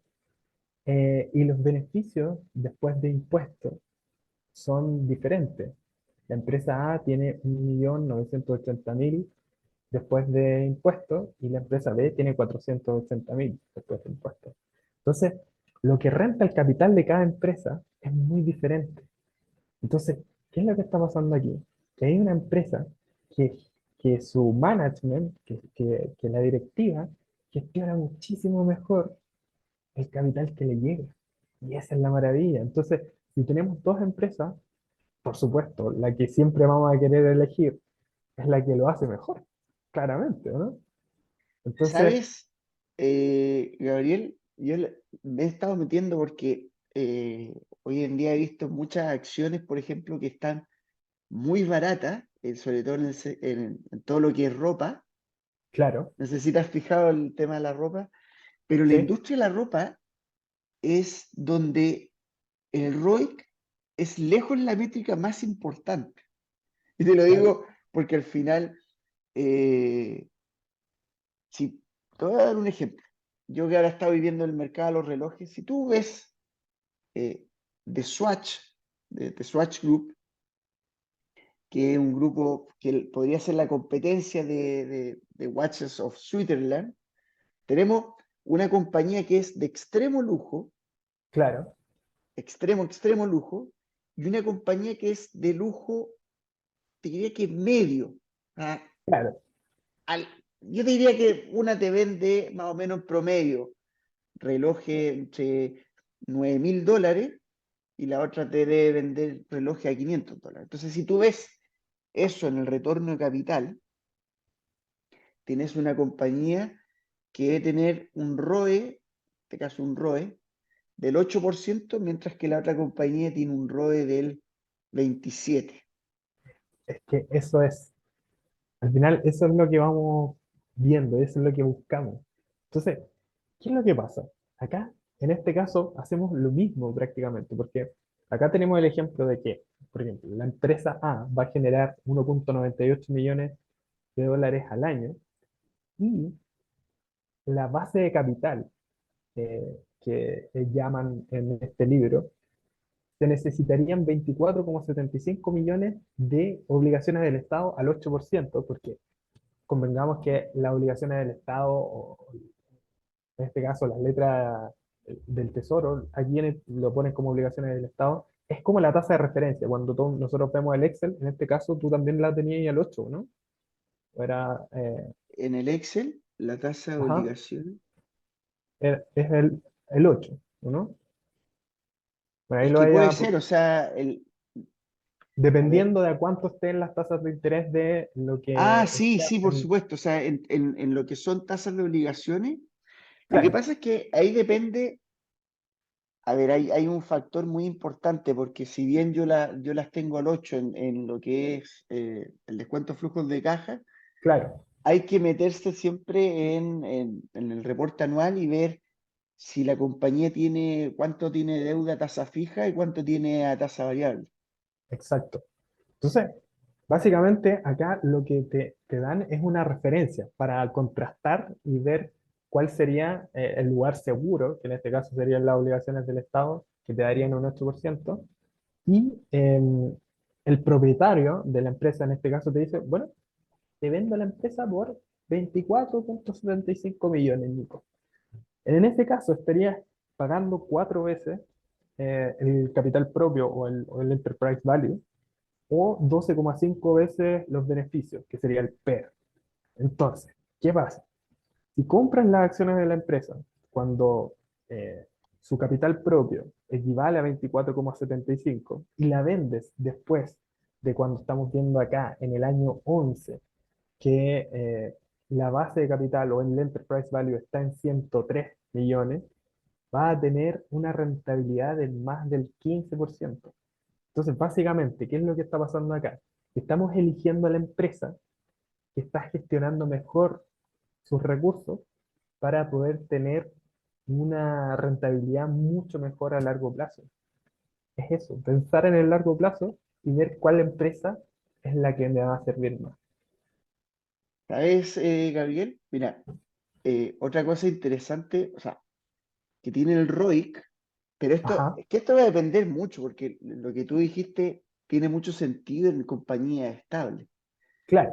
y los beneficios después de impuestos son diferentes. La empresa A tiene 1.980.000 después de impuestos y la empresa B tiene 480.000 después de impuestos. Entonces, lo que renta el capital de cada empresa es muy diferente. Entonces, ¿qué es lo que está pasando aquí? Que hay una empresa que, que su management, que la directiva, gestiona muchísimo mejor el capital que le llega. Y esa es la maravilla. Entonces, si tenemos dos empresas, por supuesto, la que siempre vamos a querer elegir es la que lo hace mejor, claramente, ¿no? Entonces, ¿Sabes, Gabriel? Me he estado metiendo porque hoy en día he visto muchas acciones, por ejemplo, que están muy baratas, sobre todo en todo lo que es ropa. claro, No sé si te has fijado el tema de la ropa, pero la sí, industria de la ropa es donde el ROIC es lejos la métrica más importante. Y te lo claro, digo porque al final, eh, si te voy a dar un ejemplo. Yo que ahora he estado viviendo el mercado de los relojes, si tú ves eh, The Swatch, de Swatch Group, que es un grupo que podría ser la competencia de Watches of Switzerland, tenemos una compañía que es de extremo lujo, claro, extremo lujo, y una compañía que es de lujo, te diría que medio. Ah, claro. yo te diría que una te vende más o menos en promedio relojes entre $9.000 y la otra te debe vender relojes a $500. Entonces, si tú ves eso en el retorno de capital, tienes una compañía que debe tener un ROE, en este caso un ROE, del 8%, mientras que la otra compañía tiene un ROE del 27%. Es que eso es, al final, eso es lo que vamos viendo, eso es lo que buscamos. Entonces, ¿qué es lo que pasa? Acá, en este caso, hacemos lo mismo prácticamente, porque acá tenemos el ejemplo de que, por ejemplo, la empresa A va a generar 1.98 millones de dólares al año y la base de capital que llaman en este libro, se necesitarían 24,75 millones de obligaciones del Estado al 8% porque convengamos que las obligaciones del Estado, o en este caso las letras del Tesoro, aquí lo ponen como obligaciones del Estado, es como la tasa de referencia. Cuando nosotros vemos el Excel, en este caso tú también la tenías ahí al 8, ¿no? O era, En el Excel, la tasa de ajá, obligaciones. es el 8, ¿no? Bueno, ahí Es lo que puede haya, ser, o sea, a ver. dependiendo de a cuánto estén las tasas de interés de lo Ah, que sí, esté sí, por en- supuesto. O sea, en lo que son tasas de obligaciones, lo que claro, pasa es que ahí depende, a ver, hay un factor muy importante, porque si bien yo las tengo al 8 en lo que es el descuento de flujos de caja, claro, hay que meterse siempre en el reporte anual y ver si la compañía tiene, cuánto tiene deuda a tasa fija y cuánto tiene a tasa variable. exacto. Entonces, básicamente acá lo que te dan es una referencia para contrastar y ver cuál sería el lugar seguro, que en este caso serían las obligaciones del Estado, que te darían un 8%, y el propietario de la empresa en este caso te dice, bueno, te vendo la empresa por 24,75 millones, Nico. En ese caso estarías pagando 4 veces el capital propio o el enterprise value, o 12,5 veces los beneficios, que sería el PER. Entonces, ¿qué pasa? Si compras las acciones de la empresa cuando eh, su capital propio equivale a 24,75 y la vendes después de cuando estamos viendo acá en el año 11 que la base de capital o el enterprise value está en 103 millones, va a tener una rentabilidad de más del 15%. Entonces, básicamente, ¿qué es lo que está pasando acá? Estamos eligiendo a la empresa que está gestionando mejor sus recursos para poder tener una rentabilidad mucho mejor a largo plazo. Es eso, pensar en el largo plazo y ver cuál empresa es la que me va a servir más. ¿Sabes, Gabriel? Mira, otra cosa interesante, o sea, que tiene el ROIC, pero esto, Ajá, es que esto va a depender mucho, porque lo que tú dijiste tiene mucho sentido en compañías estables. claro.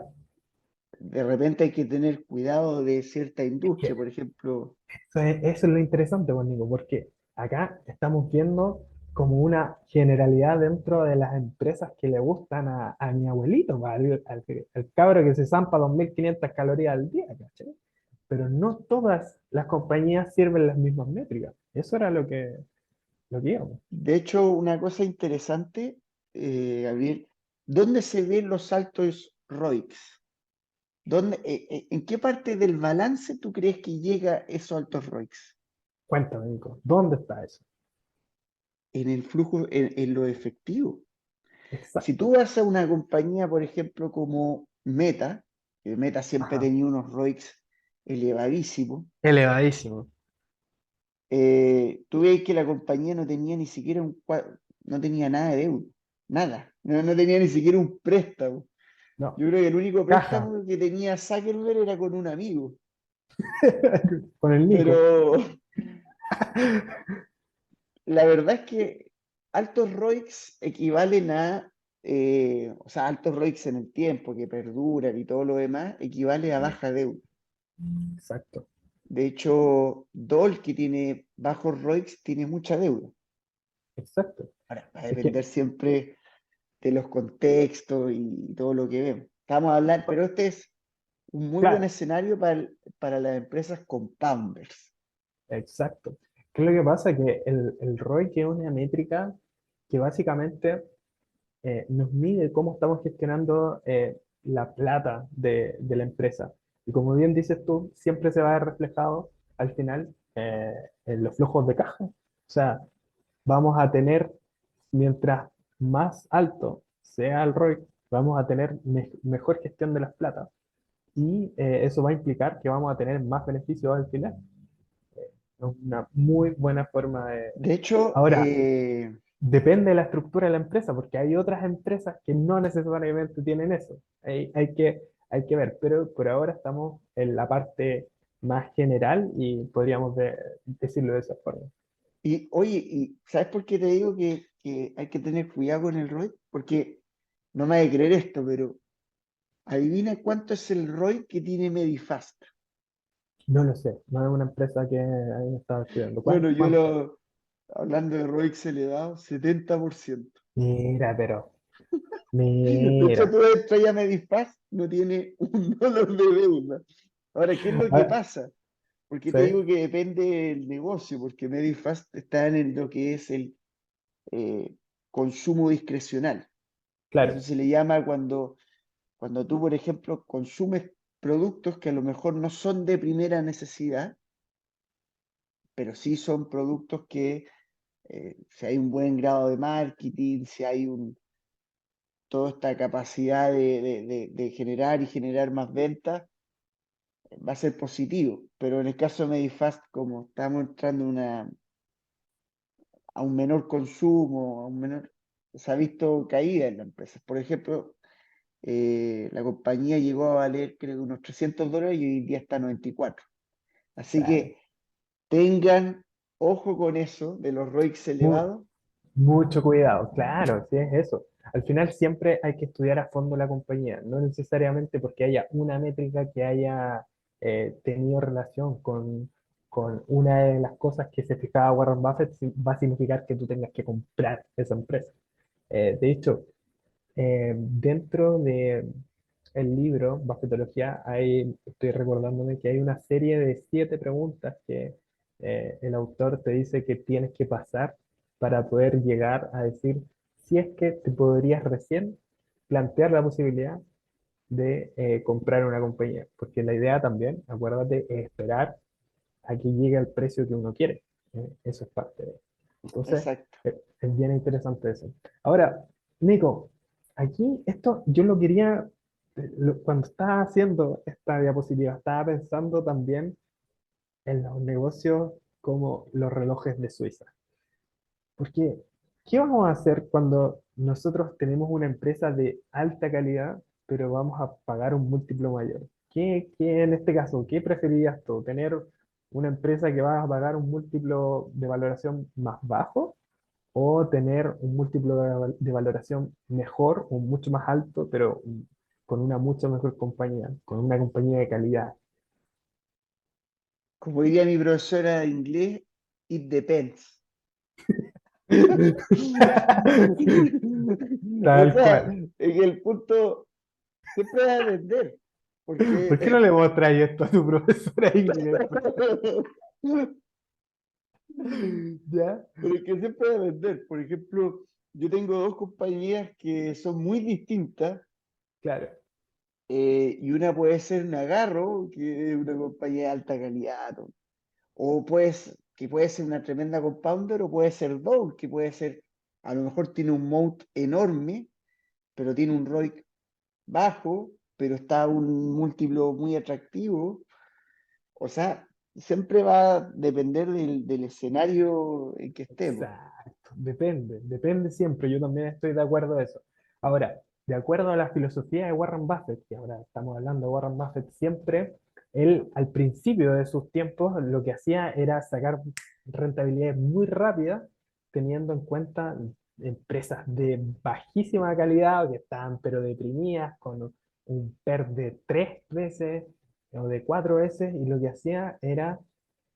De repente hay que tener cuidado de cierta Es industria, que por ejemplo. eso es lo interesante, pues, Nico, porque acá estamos viendo como una generalidad dentro de las empresas que le gustan a mi abuelito, pues, al cabro que se zampa 2.500 calorías al día, ¿cachai? Pero no todas las compañías sirven las mismas métricas. Eso era lo que íbamos. De hecho, una cosa interesante, Gabriel, ¿dónde se ven los altos ROICs? ¿En qué parte del balance tú crees que llega esos altos ROICs? Cuéntame, Nico, ¿dónde está eso? En el flujo, en lo efectivo. Si tú Exacto. vas a una compañía, por ejemplo, como Meta, que Meta siempre ha Ajá. tenido unos ROICs elevadísimos, Elevadísimo. tú ves que la compañía no tenía ni siquiera no tenía nada de deuda, nada, no tenía ni siquiera un préstamo. No, Yo creo que el único caja. préstamo que tenía Zuckerberg era con un amigo, Con el Nico. pero la verdad es que altos ROICs equivalen a, o sea, altos ROICs en el tiempo, que perduran y todo lo demás, equivale a baja deuda. Exacto. De hecho, Dole, que tiene bajos ROICs, tiene mucha deuda. Exacto. Ahora, va a Es que, depender siempre de los contextos y todo lo que vemos. Estamos hablando, pero este es un muy buen claro, escenario para las empresas compounders. exacto. ¿Qué es lo que pasa? Que el ROI que es una métrica que básicamente nos mide cómo estamos gestionando la plata de la empresa. Y como bien dices tú, siempre se va a ver reflejado al final en los flujos de caja. O sea, vamos a tener, mientras más alto sea el ROI, vamos a tener mejor gestión de las platas. Y eso va a implicar que vamos a tener más beneficios al final. Es una muy buena forma de... De hecho, Ahora, depende de la estructura de la empresa, porque hay otras empresas que no necesariamente tienen eso. Hay que ver, pero por ahora estamos en la parte más general y podríamos decirlo de esa forma. y oye, ¿y sabes por qué te digo que hay que tener cuidado con el ROI? Porque no me hay de creer esto, pero adivina cuánto es el ROI que tiene Medifast. No lo sé, no es una empresa que ahí estaba estudiando. Bueno, ¿Cuánto? Hablando de ROIC elevado, 70%. Mira, pero, De hecho, mira. tú entras a Medifast, no tiene $1 de deuda. Ahora, ¿qué es lo que Ah, pasa? Porque sí, te digo que depende del negocio, porque Medifast está en lo que es el eh, consumo discrecional. Eso claro, se le llama cuando tú, por ejemplo, consumes productos que a lo mejor no son de primera necesidad, pero sí son productos que si hay un buen grado de marketing, si hay toda esta capacidad de generar y generar más ventas, va a ser positivo. Pero en el caso de Medifast, como estamos entrando a un menor consumo, se ha visto caída en la empresa. Por ejemplo, la compañía llegó a valer creo que unos $300 y hoy día está a 94. Así claro. que tengan ojo con eso de los ROICs Mu- elevados. Mucho cuidado, claro, sí es eso. Al final siempre hay que estudiar a fondo la compañía, no necesariamente porque haya una métrica que haya tenido relación con una de las cosas que se fijaba Warren Buffett, va a significar que tú tengas que comprar esa empresa. De hecho, dentro de el libro Buffettología, estoy recordándome que hay una serie de 7 preguntas que el autor te dice que tienes que pasar para poder llegar a decir si es que te podrías recién plantear la posibilidad de comprar una compañía. Porque la idea también, acuérdate, es esperar a que llegue al precio que uno quiere. Eso es parte de. Entonces, Exacto. es bien interesante eso. Ahora, Nico, aquí esto yo lo quería, cuando estaba haciendo esta diapositiva, estaba pensando también en los negocios como los relojes de Suiza. Porque, ¿qué vamos a hacer cuando nosotros tenemos una empresa de alta calidad, pero vamos a pagar un múltiplo mayor? ¿Qué en este caso, qué preferirías tú? ¿Tener una empresa que va a pagar un múltiplo de valoración más bajo o tener un múltiplo de valoración mejor o mucho más alto, pero con una mucho mejor compañía, con una compañía de calidad? Como diría mi profesora de inglés, it depends. O Tal sea, cual. en el punto siempre va a depender, ¿Por qué no porque le mostráis esto a tu profesora de inglés? ¿Ya? porque siempre va a depender. Por ejemplo, yo tengo dos compañías que son muy distintas, Claro, y una puede ser Nagarro, que es una compañía de alta calidad, ¿no? O que puede ser una tremenda compounder, o puede ser Dole, que puede ser, a lo mejor tiene un moat enorme, pero tiene un ROIC bajo, pero está a un múltiplo muy atractivo. O sea, siempre va a depender del escenario en que estemos. exacto. Depende siempre. Yo también estoy de acuerdo en eso. Ahora, de acuerdo a la filosofía de Warren Buffett, que ahora estamos hablando de Warren Buffett, siempre, él al principio de sus tiempos lo que hacía era sacar rentabilidades muy rápidas, teniendo en cuenta empresas de bajísima calidad que estaban pero deprimidas, con un PER de 3 veces o de 4 veces, y lo que hacía era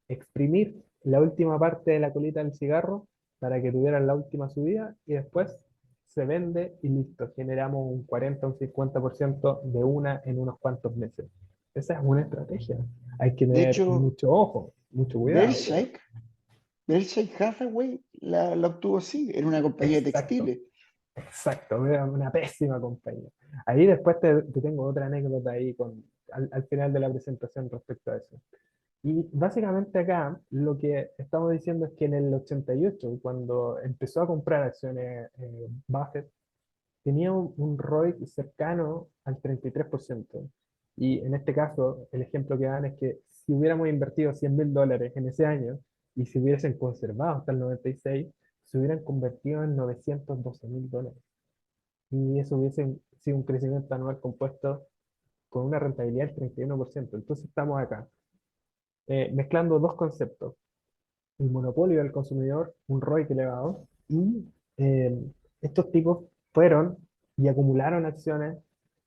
exprimir la última parte de la colita del cigarro para que tuvieran la última subida y después se vende y listo, generamos un 40 o un 50% de una en unos cuantos meses. Esa es una estrategia. Hay que De tener hecho, mucho ojo, mucho cuidado con eso. Berkshire, Berkshire Hathaway la obtuvo así, era una compañía de Exacto, textiles. exacto, era una pésima compañía. Ahí después te tengo otra anécdota ahí al final de la presentación respecto a eso. Y básicamente acá lo que estamos diciendo es que en el 88, cuando empezó a comprar acciones Buffett, tenía un ROIC cercano al 33%. Y en este caso, el ejemplo que dan es que si hubiéramos invertido $100.000 en ese año y se hubiesen conservado hasta el 96, se hubieran convertido en $912.000. Y eso hubiese sido un crecimiento anual compuesto con una rentabilidad del 31%. Entonces estamos acá mezclando dos conceptos: el monopolio del consumidor, un ROIC elevado, y eh, estos tipos fueron y acumularon acciones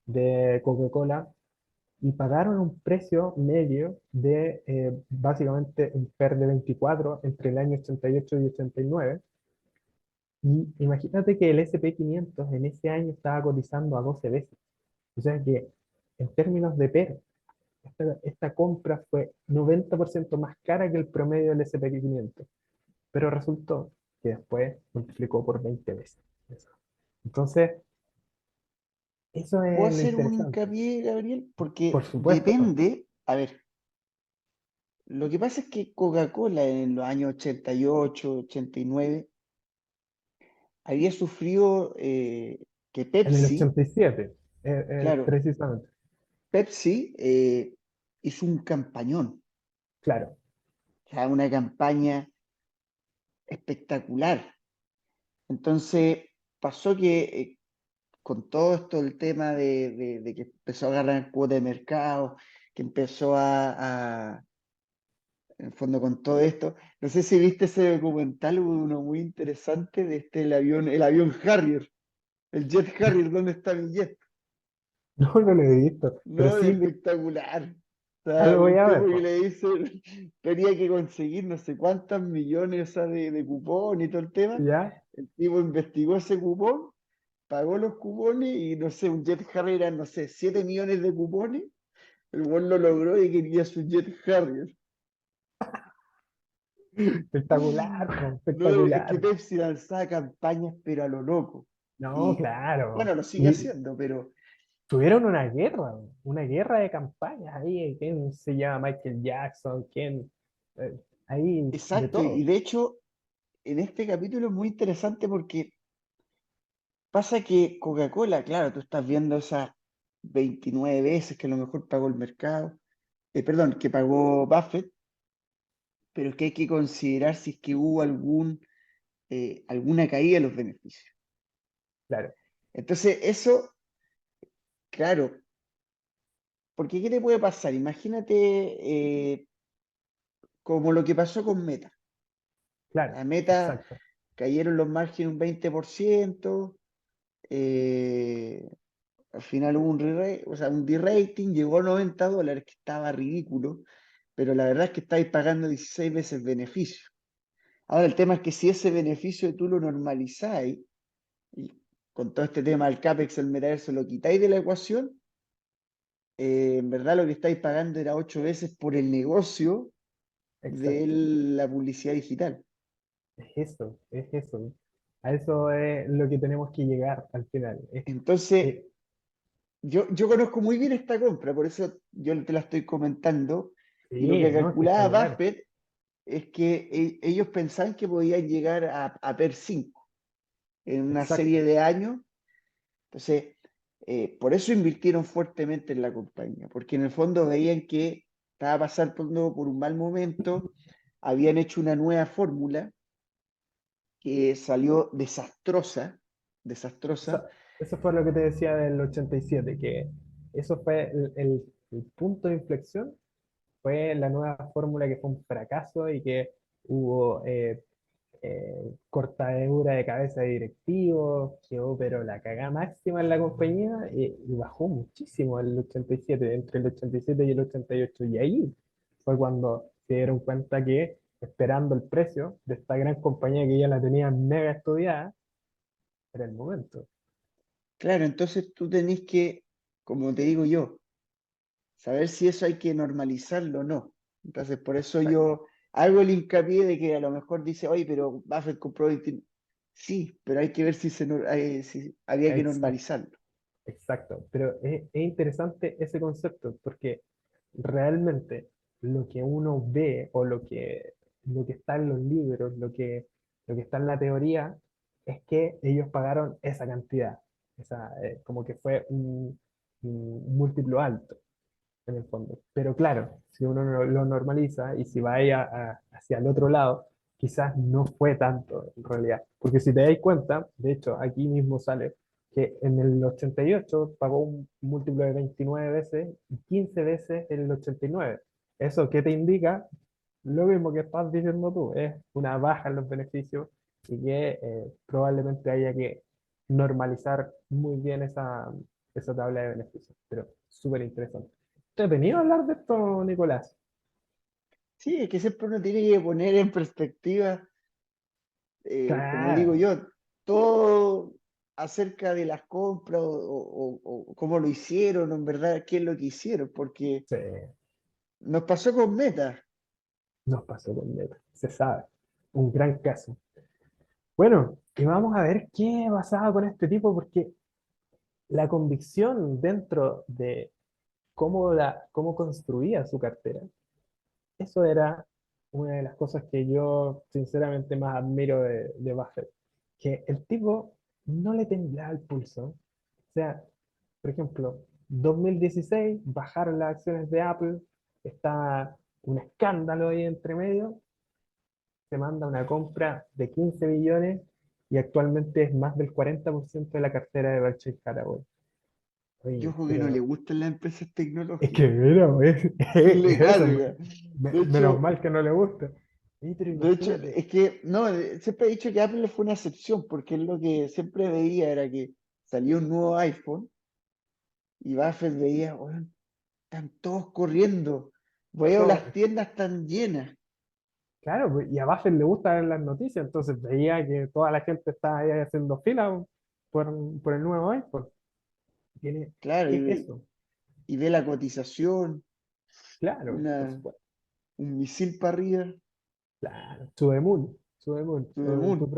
de Coca-Cola y pagaron un precio medio de básicamente un PER de 24 entre el año 88 y 89. Y imagínate que el S&P 500 en ese año estaba cotizando a 12 veces. O sea que en términos de PER, esta compra fue 90% más cara que el promedio del S&P 500, pero resultó que después multiplicó por 20 veces. Eso. Entonces, eso ¿Puedo es lo hacer un interesante. hincapié, Gabriel? Por Porque supuesto, depende, a ver, lo que pasa es que Coca-Cola en los años 88, 89, había sufrido que en el Pepsi, 87, claro, precisamente, Pepsi hizo un campañón, claro, o sea, una campaña espectacular. Entonces, pasó que con todo esto el tema de que empezó a ganar cuota de mercado, que empezó en el fondo con todo esto, no sé si viste ese documental, hubo uno muy interesante de el avión Harrier, el jet Harrier, ¿dónde está mi jet? no, no lo he visto, pero No, sí es espectacular. O sea, algo voy un a tipo ver, que po. le dice, tenía que conseguir no sé cuántas millones, o sea, de cupón y todo el tema. ¿Ya? El tipo investigó ese cupón, pagó los cupones y no sé, un Jet Harrier eran, no sé, 7 millones de cupones. El buen lo logró y quería su Jet Harrier. Espectacular, po, No, es que espectacular. Pepsi lanzaba campañas, pero a lo loco. No, Y bueno, claro. lo sigue Y haciendo, pero tuvieron una guerra de campañas ahí. ¿Quién se llama Michael Jackson? ¿Quién? Ahí de exacto. Y todo. de hecho, en este capítulo es muy interesante porque pasa que Coca-Cola, claro, tú estás viendo esas 29 veces que a lo mejor pagó el mercado, perdón, que pagó Buffett, pero es que hay que considerar si es que hubo alguna caída en los beneficios. Claro, Entonces, eso, claro, porque ¿qué te puede pasar? Imagínate como lo que pasó con Meta. claro, A Meta exacto. cayeron los márgenes un 20%, eh, al final hubo o sea, un de-rating, llegó a $90, que estaba ridículo, pero la verdad es que estáis pagando 16 veces beneficio. Ahora, el tema es que si ese beneficio tú lo normalizáis, y con todo este tema del CAPEX, el metaverso, lo quitáis de la ecuación, en verdad lo que estáis pagando era 8 veces por el negocio de Exacto. la publicidad digital. Es eso, es eso. A eso es lo que tenemos que llegar al final. Entonces, Eh, yo conozco muy bien esta compra, por eso yo te la estoy comentando, y lo sí, que ¿no? calculaba Espectacular. Buffett es que ellos pensaban que podían llegar a PER 5 en una serie Exacto. de años. Entonces, por eso invirtieron fuertemente en la compañía, porque en el fondo veían que estaba pasando por un mal momento, habían hecho una nueva fórmula que salió desastrosa, desastrosa. Eso fue lo que te decía del 87, que eso fue el punto de inflexión, fue la nueva fórmula que fue un fracaso y que hubo cortadura de cabeza de directivos, quedó pero la cagada máxima en la compañía y bajó muchísimo el 87, entre el 87 y el 88. Y ahí fue cuando se dieron cuenta que esperando el precio de esta gran compañía que ya la tenían mega estudiada, era el momento. Claro, entonces tú tenés que, como te digo yo, saber si eso hay que normalizarlo o no. Entonces, por eso Exacto, yo hago el hincapié de que a lo mejor dice, oye, pero Buffett compró 20". Sí, pero hay que ver si había que exacto, normalizarlo. exacto. Pero es interesante ese concepto porque realmente lo que uno ve o lo que está en los libros, lo que está en la teoría, es que ellos pagaron esa cantidad. Como que fue un múltiplo alto en el fondo. Pero claro, si uno lo normaliza y si va ahí hacia el otro lado, quizás no fue tanto en realidad. Porque si te das cuenta, de hecho, aquí mismo sale que en el 88 pagó un múltiplo de 29 veces y 15 veces en el 89. ¿Eso qué te indica? Lo mismo que estás diciendo tú, es una baja en los beneficios y que probablemente haya que normalizar muy bien esa tabla de beneficios. Pero súper interesante. entretenido hablar de esto, Nicolás. Sí, es que siempre uno tiene que poner en perspectiva, como digo Claro, yo, todo acerca de las compras o cómo lo hicieron, o en verdad, qué es lo que hicieron, porque sí, nos pasó con Meta. nos pasó con Meta, se sabe. Un gran caso. Bueno, y vamos a ver qué pasaba con este tipo, porque la convicción dentro de cómo construía su cartera, eso era una de las cosas que yo sinceramente más admiro de Buffett, que el tipo no le temblaba el pulso. O sea, por ejemplo, 2016 bajaron las acciones de Apple, está un escándalo ahí entre medio, se manda una compra de 15 billones y actualmente es más del 40% de la cartera de Berkshire Hathaway. Yo Oye, creo que no le pero gustan las empresas es que, tecnológicas. mira, Le eso, carga. De menos hecho, mal que no le gusta. Oye, pero de hecho, imagínate, es que no, siempre he dicho que Apple fue una excepción, porque es lo que siempre veía era que salió un nuevo iPhone y Buffett veía, "Weón, están todos corriendo, veo todo, las tiendas tan llenas". claro, pues, y a Buffett le gusta ver las noticias, entonces veía que toda la gente estaba ahí haciendo fila por, por el nuevo iPhone. Tiene, Claro, ¿qué es eso? y ve la cotización, Claro, por una, supuesto. un misil para arriba, Claro, to the moon, to the moon, to the moon. tu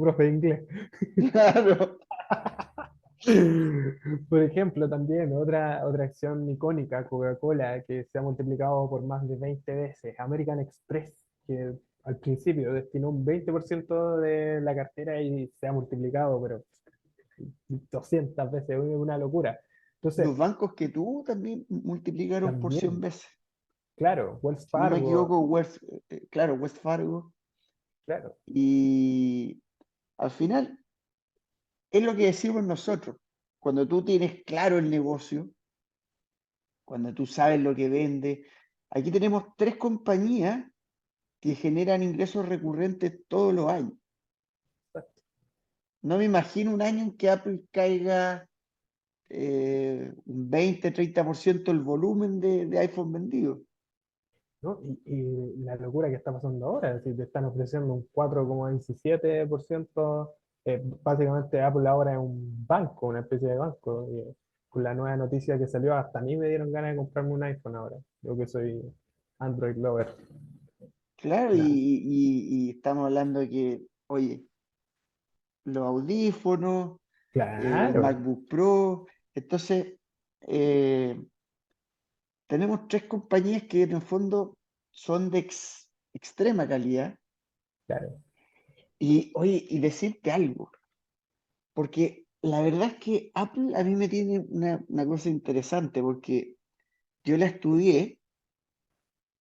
profe de inglés. Claro. Por ejemplo, también otra acción icónica, Coca-Cola, que se ha multiplicado por más de 20 veces. American Express, que al principio destinó un 20% de la cartera y se ha multiplicado, pero 200 veces, es una locura. Entonces, Los bancos que tuvo también multiplicaron por 100 también, veces. claro, Wells Si no me Fargo, equivoco, claro, West Fargo. claro, Y al final es lo que decimos nosotros. Cuando tú tienes claro el negocio, cuando tú sabes lo que vende, aquí tenemos tres compañías que generan ingresos recurrentes todos los años. No me imagino un año en que Apple caiga un 20-30% el volumen de iPhone vendido. ¿no? Y la locura que está pasando ahora, si te están ofreciendo un 4,17%, básicamente Apple ahora es un banco, una especie de banco. Y con la nueva noticia que salió, hasta a mí me dieron ganas de comprarme un iPhone ahora. Yo que soy Android lover. Claro, Nada. y estamos hablando de que, oye, los audífonos, el Claro, MacBook Pro, entonces eh, tenemos tres compañías que en el fondo son de extrema calidad. claro. Y oye, y decirte algo, porque la verdad es que Apple a mí me tiene una cosa interesante, porque yo la estudié,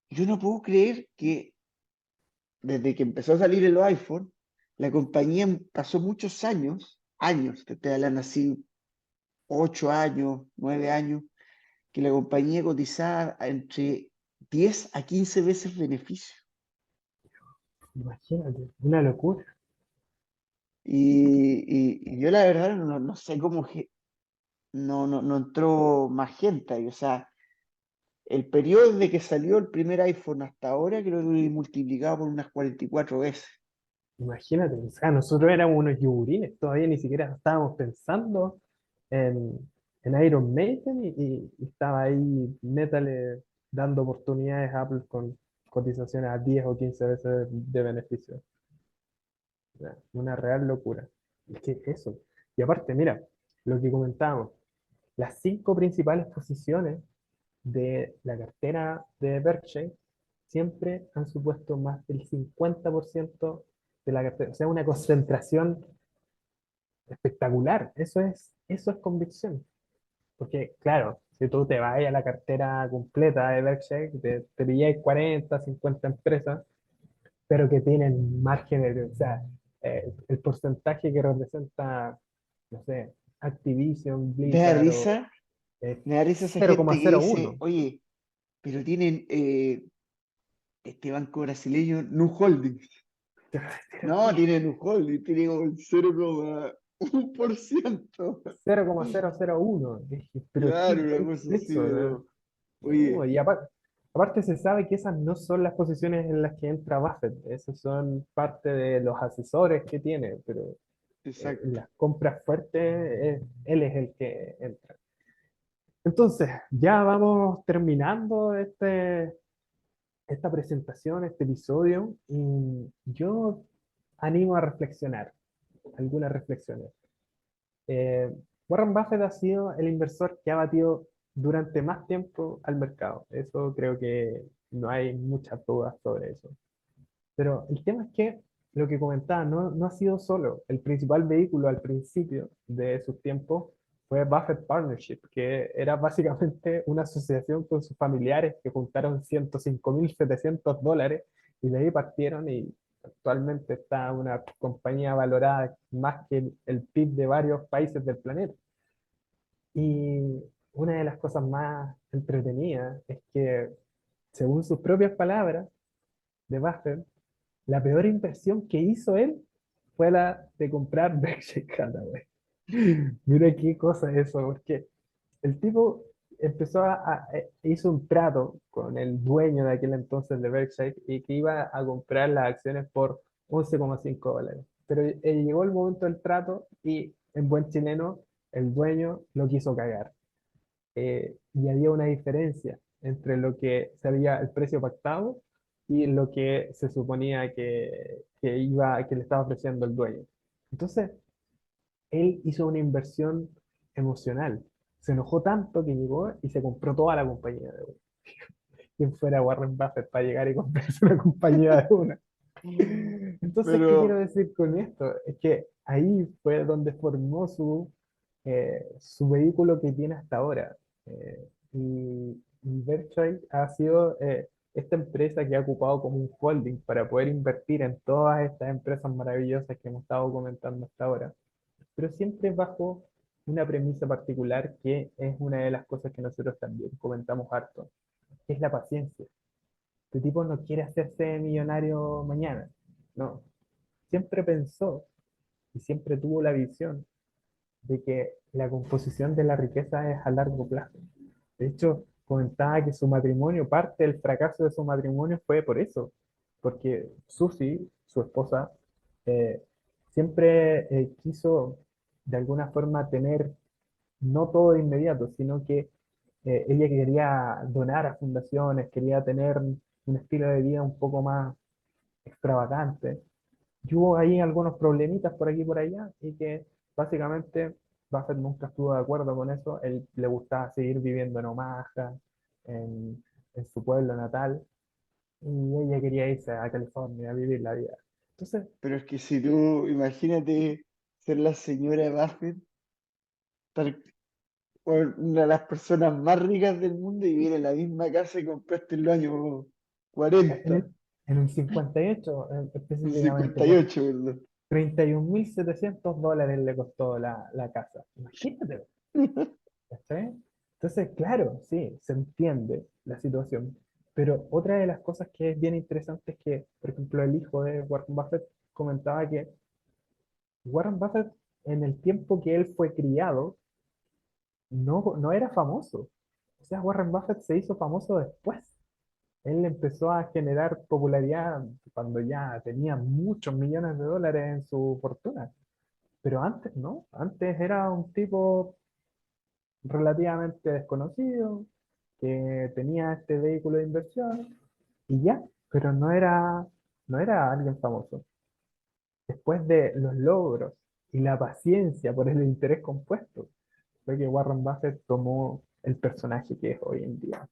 yo no puedo creer que desde que empezó a salir el iPhone, la compañía pasó muchos años, que te hablan así, 8 años, 9 años, que la compañía cotizaba entre 10 a 15 veces beneficio. Imagínate, una locura. Y yo la verdad no sé cómo no entró más gente ahí. O sea, el periodo desde que salió el primer iPhone hasta ahora creo que lo he multiplicado por unas 44 veces. Imagínate, o sea, nosotros éramos unos yogurines, todavía ni siquiera estábamos pensando en, en Iron Maiden y estaba ahí Metal dando oportunidades a Apple con cotizaciones a 10 o 15 veces de beneficio. O sea, una real locura. Es que eso. Y aparte, mira, lo que comentábamos, las cinco principales posiciones de la cartera de Berkshire siempre han supuesto más del 50% de la cartera. O sea, una concentración espectacular. Eso es convicción. Porque, claro, si tú te vas a la cartera completa de Berkshire, te pilláis 40, 50 empresas, pero que tienen márgenes, o sea, el porcentaje que representa, no sé, Activision, Me da Blizzard o risa, eh, me da risa esa gente que dice, 0,01. oye, pero tienen este banco brasileño, Nu Holdings. No, tiene Nu Holdings, tiene como el 0,1%. 0,001. Dije, pero Claro, ¿qué una es cosa así, eso? pero. No, Oye, y aparte se sabe que esas no son las posiciones en las que entra Buffett, esas son parte de los asesores que tiene, pero exacto. las compras fuertes, él es el que entra. Entonces, ya vamos terminando esta presentación, este episodio, y yo animo a reflexionar, algunas reflexiones. Eh, Warren Buffett ha sido el inversor que ha batido durante más tiempo al mercado. Eso creo que no hay muchas dudas sobre eso. Pero el tema es que lo que comentaba no ha sido solo. El principal vehículo al principio de sus tiempos fue Buffett Partnership, que era básicamente una asociación con sus familiares que juntaron $105.700 y de ahí partieron y actualmente está una compañía valorada más que el PIB de varios países del planeta. Y una de las cosas más entretenidas es que, según sus propias palabras de Buffett, la peor inversión que hizo él fue la de comprar Berkshire Hathaway. Mira qué cosa es eso, porque el tipo empezó hizo un trato con el dueño de aquel entonces de Berkshire y que iba a comprar las acciones por $11,5. Pero llegó el momento del trato y en buen chileno el dueño lo quiso cagar. Y había una diferencia entre lo que se había el precio pactado y lo que se suponía que le estaba ofreciendo el dueño. Entonces, él hizo una inversión emocional. Se enojó tanto que llegó y se compró toda la compañía de una. ¿Quién fuera Warren Buffett para llegar y comprarse una compañía de una? Entonces, ¿qué quiero Pero, decir con esto? Es que ahí fue donde formó su vehículo que tiene hasta ahora. Y Berkshire ha sido esta empresa que ha ocupado como un holding para poder invertir en todas estas empresas maravillosas que hemos estado comentando hasta ahora, pero siempre bajo una premisa particular que es una de las cosas que nosotros también comentamos harto, que es la paciencia. Este tipo no quiere hacerse millonario mañana, no. Siempre pensó y siempre tuvo la visión de que la composición de la riqueza es a largo plazo. De hecho, comentaba que su matrimonio, parte del fracaso de su matrimonio fue por eso, porque Susie, su esposa, eh, siempre quiso de alguna forma tener no todo de inmediato, sino que ella quería donar a fundaciones, quería tener un estilo de vida un poco más extravagante. Y hubo ahí algunos problemitas por aquí y por allá, y que básicamente Buffett nunca estuvo de acuerdo con eso. Él le gustaba seguir viviendo en Omaha, en su pueblo natal, y ella quería irse a California a vivir la vida. Entonces, pero es que si tú, imagínate ser la señora Buffett, estar con una de las personas más ricas del mundo y vivir en la misma casa que compraste en los años en 40, el 58, en específicamente, por 58, ¿verdad? $31.700 le costó la casa. Imagínate. ¿Cachai? Entonces, claro, sí, se entiende la situación. Pero otra de las cosas que es bien interesante es que, por ejemplo, el hijo de Warren Buffett comentaba que Warren Buffett, en el tiempo que él fue criado, no era famoso. O sea, Warren Buffett se hizo famoso después. Él empezó a generar popularidad cuando ya tenía muchos millones de dólares en su fortuna. Pero antes no, antes era un tipo relativamente desconocido, que tenía este vehículo de inversión y ya, pero no era alguien famoso. Después de los logros y la paciencia por el interés compuesto, fue que Warren Buffett tomó el personaje que es hoy en día.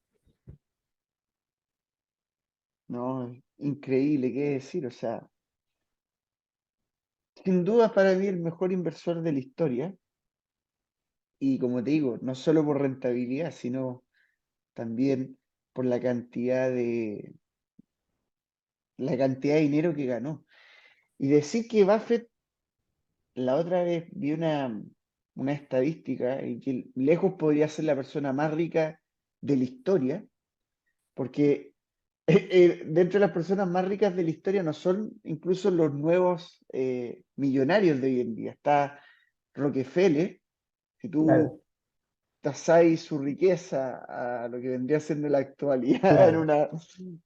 No, increíble, qué decir, o sea, sin duda para mí el mejor inversor de la historia, y como te digo, no solo por rentabilidad, sino también por la cantidad de dinero que ganó. Y decir que Buffett, la otra vez vi una estadística y que lejos podría ser la persona más rica de la historia, porque dentro de las personas más ricas de la historia no son incluso los nuevos millonarios de hoy en día. Está Rockefeller, si Claro, tú tasáis su riqueza a lo que vendría siendo la actualidad, Claro,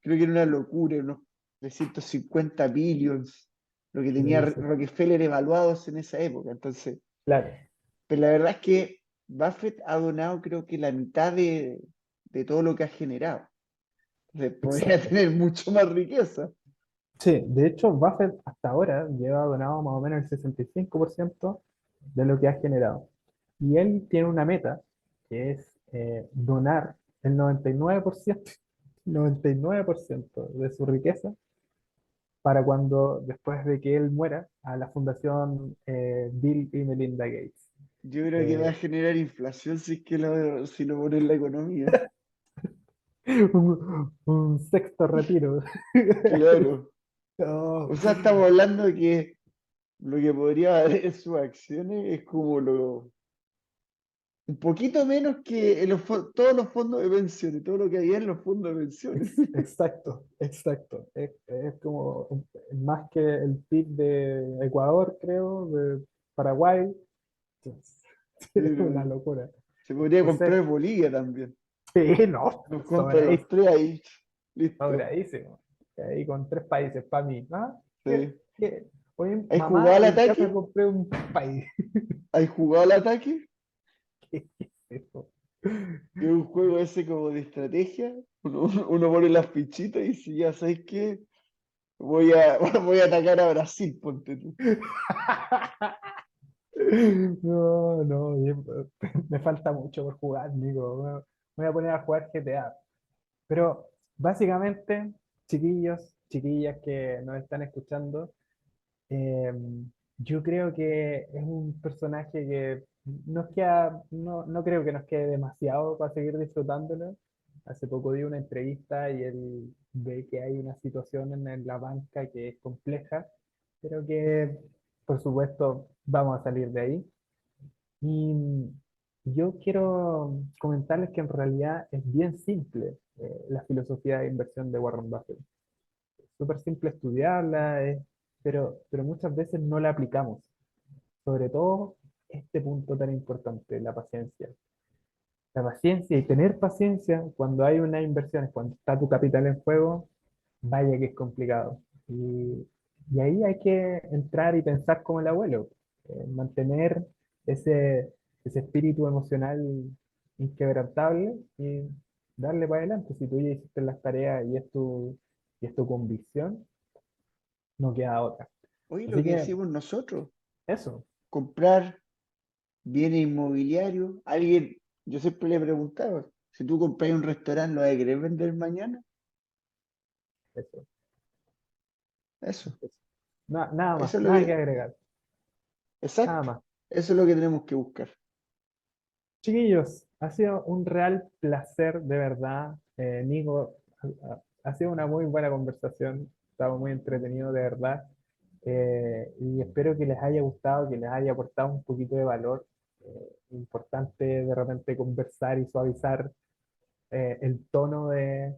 creo que era una locura, unos 350 billions, lo que tenía sí, sí, Rockefeller evaluados en esa época. Entonces, claro, pero la verdad es que Buffett ha donado creo que la mitad de todo lo que ha generado. Entonces, podría exacto. tener mucho más riqueza. Sí, de hecho, Buffett hasta ahora lleva donado más o menos el 65% de lo que ha generado. Y él tiene una meta, que es donar el 99%, 99% de su riqueza para cuando, después de que él muera, a la fundación Bill y Melinda Gates. Yo creo que va a Eh, generar inflación si lo pone en la economía. un sexto retiro. Claro. Oh, O sea, estamos hablando de que lo que podría valer sus acciones es como un poquito menos que todos los fondos de pensiones, todo lo que había en los fondos de pensiones. exacto, exacto. Es como más que el PIB de Ecuador, creo, de Paraguay. Es una Pero locura. se podría Entonces, comprar Bolivia también. sí, no, Nos compra los sobradísimo, tres ahí. Listo. sobradísimo. Ahí con 3 países para mí. ¿Ah? ¿Qué, Sí. qué? Oye, ¿Hay jugado mamá, al hoy día me ataque? compré un país. ¿Hay jugado al ataque? ¿Qué es eso? Que es un juego ese como de estrategia. Uno pone las fichitas y si ya sabes que voy a atacar a Brasil, ponte tú. No, no, me falta mucho por jugar, Nico. Me voy a poner a jugar GTA. Pero básicamente, chiquillos, chiquillas que nos están escuchando, eh, yo creo que es un personaje que nos queda, no creo que nos quede demasiado para seguir disfrutándolo. Hace poco di una entrevista y él ve que hay una situación en la banca que es compleja, pero que por supuesto vamos a salir de ahí. Y yo quiero comentarles que en realidad es bien simple la filosofía de inversión de Warren Buffett. Es súper simple estudiarla, pero muchas veces no la aplicamos. Sobre todo este punto tan importante, la paciencia. La paciencia y tener paciencia cuando hay una inversión, cuando está tu capital en juego, vaya que es complicado. Y ahí hay que entrar y pensar como el abuelo, mantener ese espíritu emocional inquebrantable y darle para adelante. Si tú ya hiciste las tareas y es tu convicción, no queda otra. Oye, lo Así que que decimos nosotros, eso, comprar bienes inmobiliarios. Yo siempre le preguntaba, si tú compras un restaurante, ¿lo vas a querer vender mañana? eso, Eso, eso. Nada eso más, es lo nada que que, agregar, nada exacto, más. eso es lo que tenemos que buscar. Chiquillos, ha sido un real placer, de verdad. Nico, ha sido una muy buena conversación. Estaba muy entretenido, de verdad. Y espero que les haya gustado, que les haya aportado un poquito de valor. Importante de repente conversar y suavizar el tono de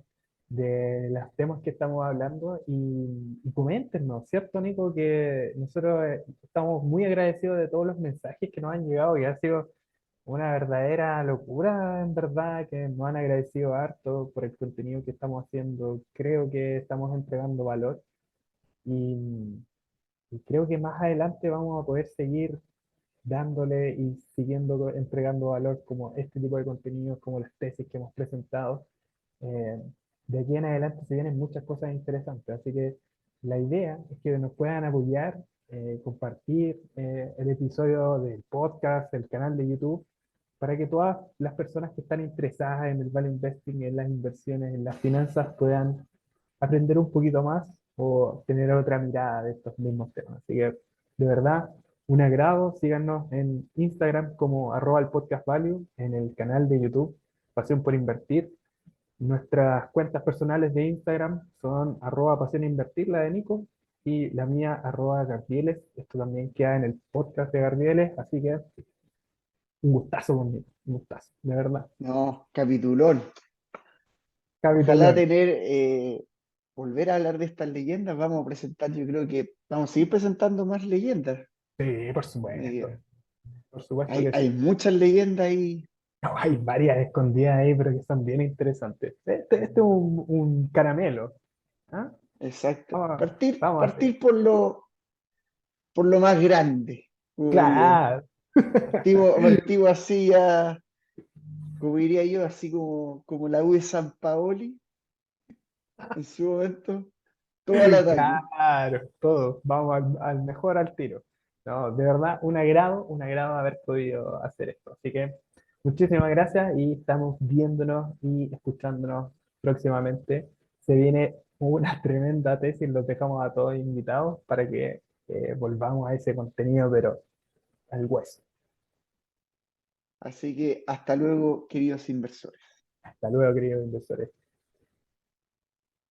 los temas que estamos hablando y coméntenos, ¿cierto, Nico? Que nosotros estamos muy agradecidos de todos los mensajes que nos han llegado y ha sido una verdadera locura, en verdad, que nos han agradecido harto por el contenido que estamos haciendo. Creo que estamos entregando valor y, y creo que más adelante vamos a poder seguir dándole y siguiendo entregando valor como este tipo de contenidos, como las tesis que hemos presentado. Eh, de aquí en adelante se vienen muchas cosas interesantes, así que la idea es que nos puedan apoyar, compartir el episodio del podcast, el canal de YouTube, para que todas las personas que están interesadas en el value investing, en las inversiones, en las finanzas, puedan aprender un poquito más o tener otra mirada de estos mismos temas. Así que, de verdad, un agrado. Síganos en Instagram como @el podcast value, en el canal de YouTube, Pasión por Invertir. Nuestras cuentas personales de Instagram son @pasión invertir, la de Nico, y la mía @Gardieles. Esto también queda en el podcast de Gardieles, así que un gustazo conmigo, un gustazo, de verdad. No, capitulón. Ojalá Capitulón. volver a hablar de estas leyendas. Vamos a presentar, yo creo que vamos a seguir presentando más leyendas. Sí, Eh, por supuesto hay que sí. muchas leyendas ahí No, hay varias escondidas ahí, pero que son bien interesantes. Este es un caramelo. ¿Ah? Exacto. Vamos, vamos a hacer. Partir por lo más grande, como diría yo. Claro. Partimos así ya, como diría yo, así como la U de San Paoli en su momento, todo al ataque. Claro, todo. Vamos al mejor al tiro. No, de verdad, un agrado haber podido hacer esto. Así que muchísimas gracias y estamos viéndonos y escuchándonos próximamente. Se viene una tremenda tesis, los dejamos a todos invitados para que volvamos a ese contenido, pero al hueso. Así que hasta luego, queridos inversores. Hasta luego, queridos inversores.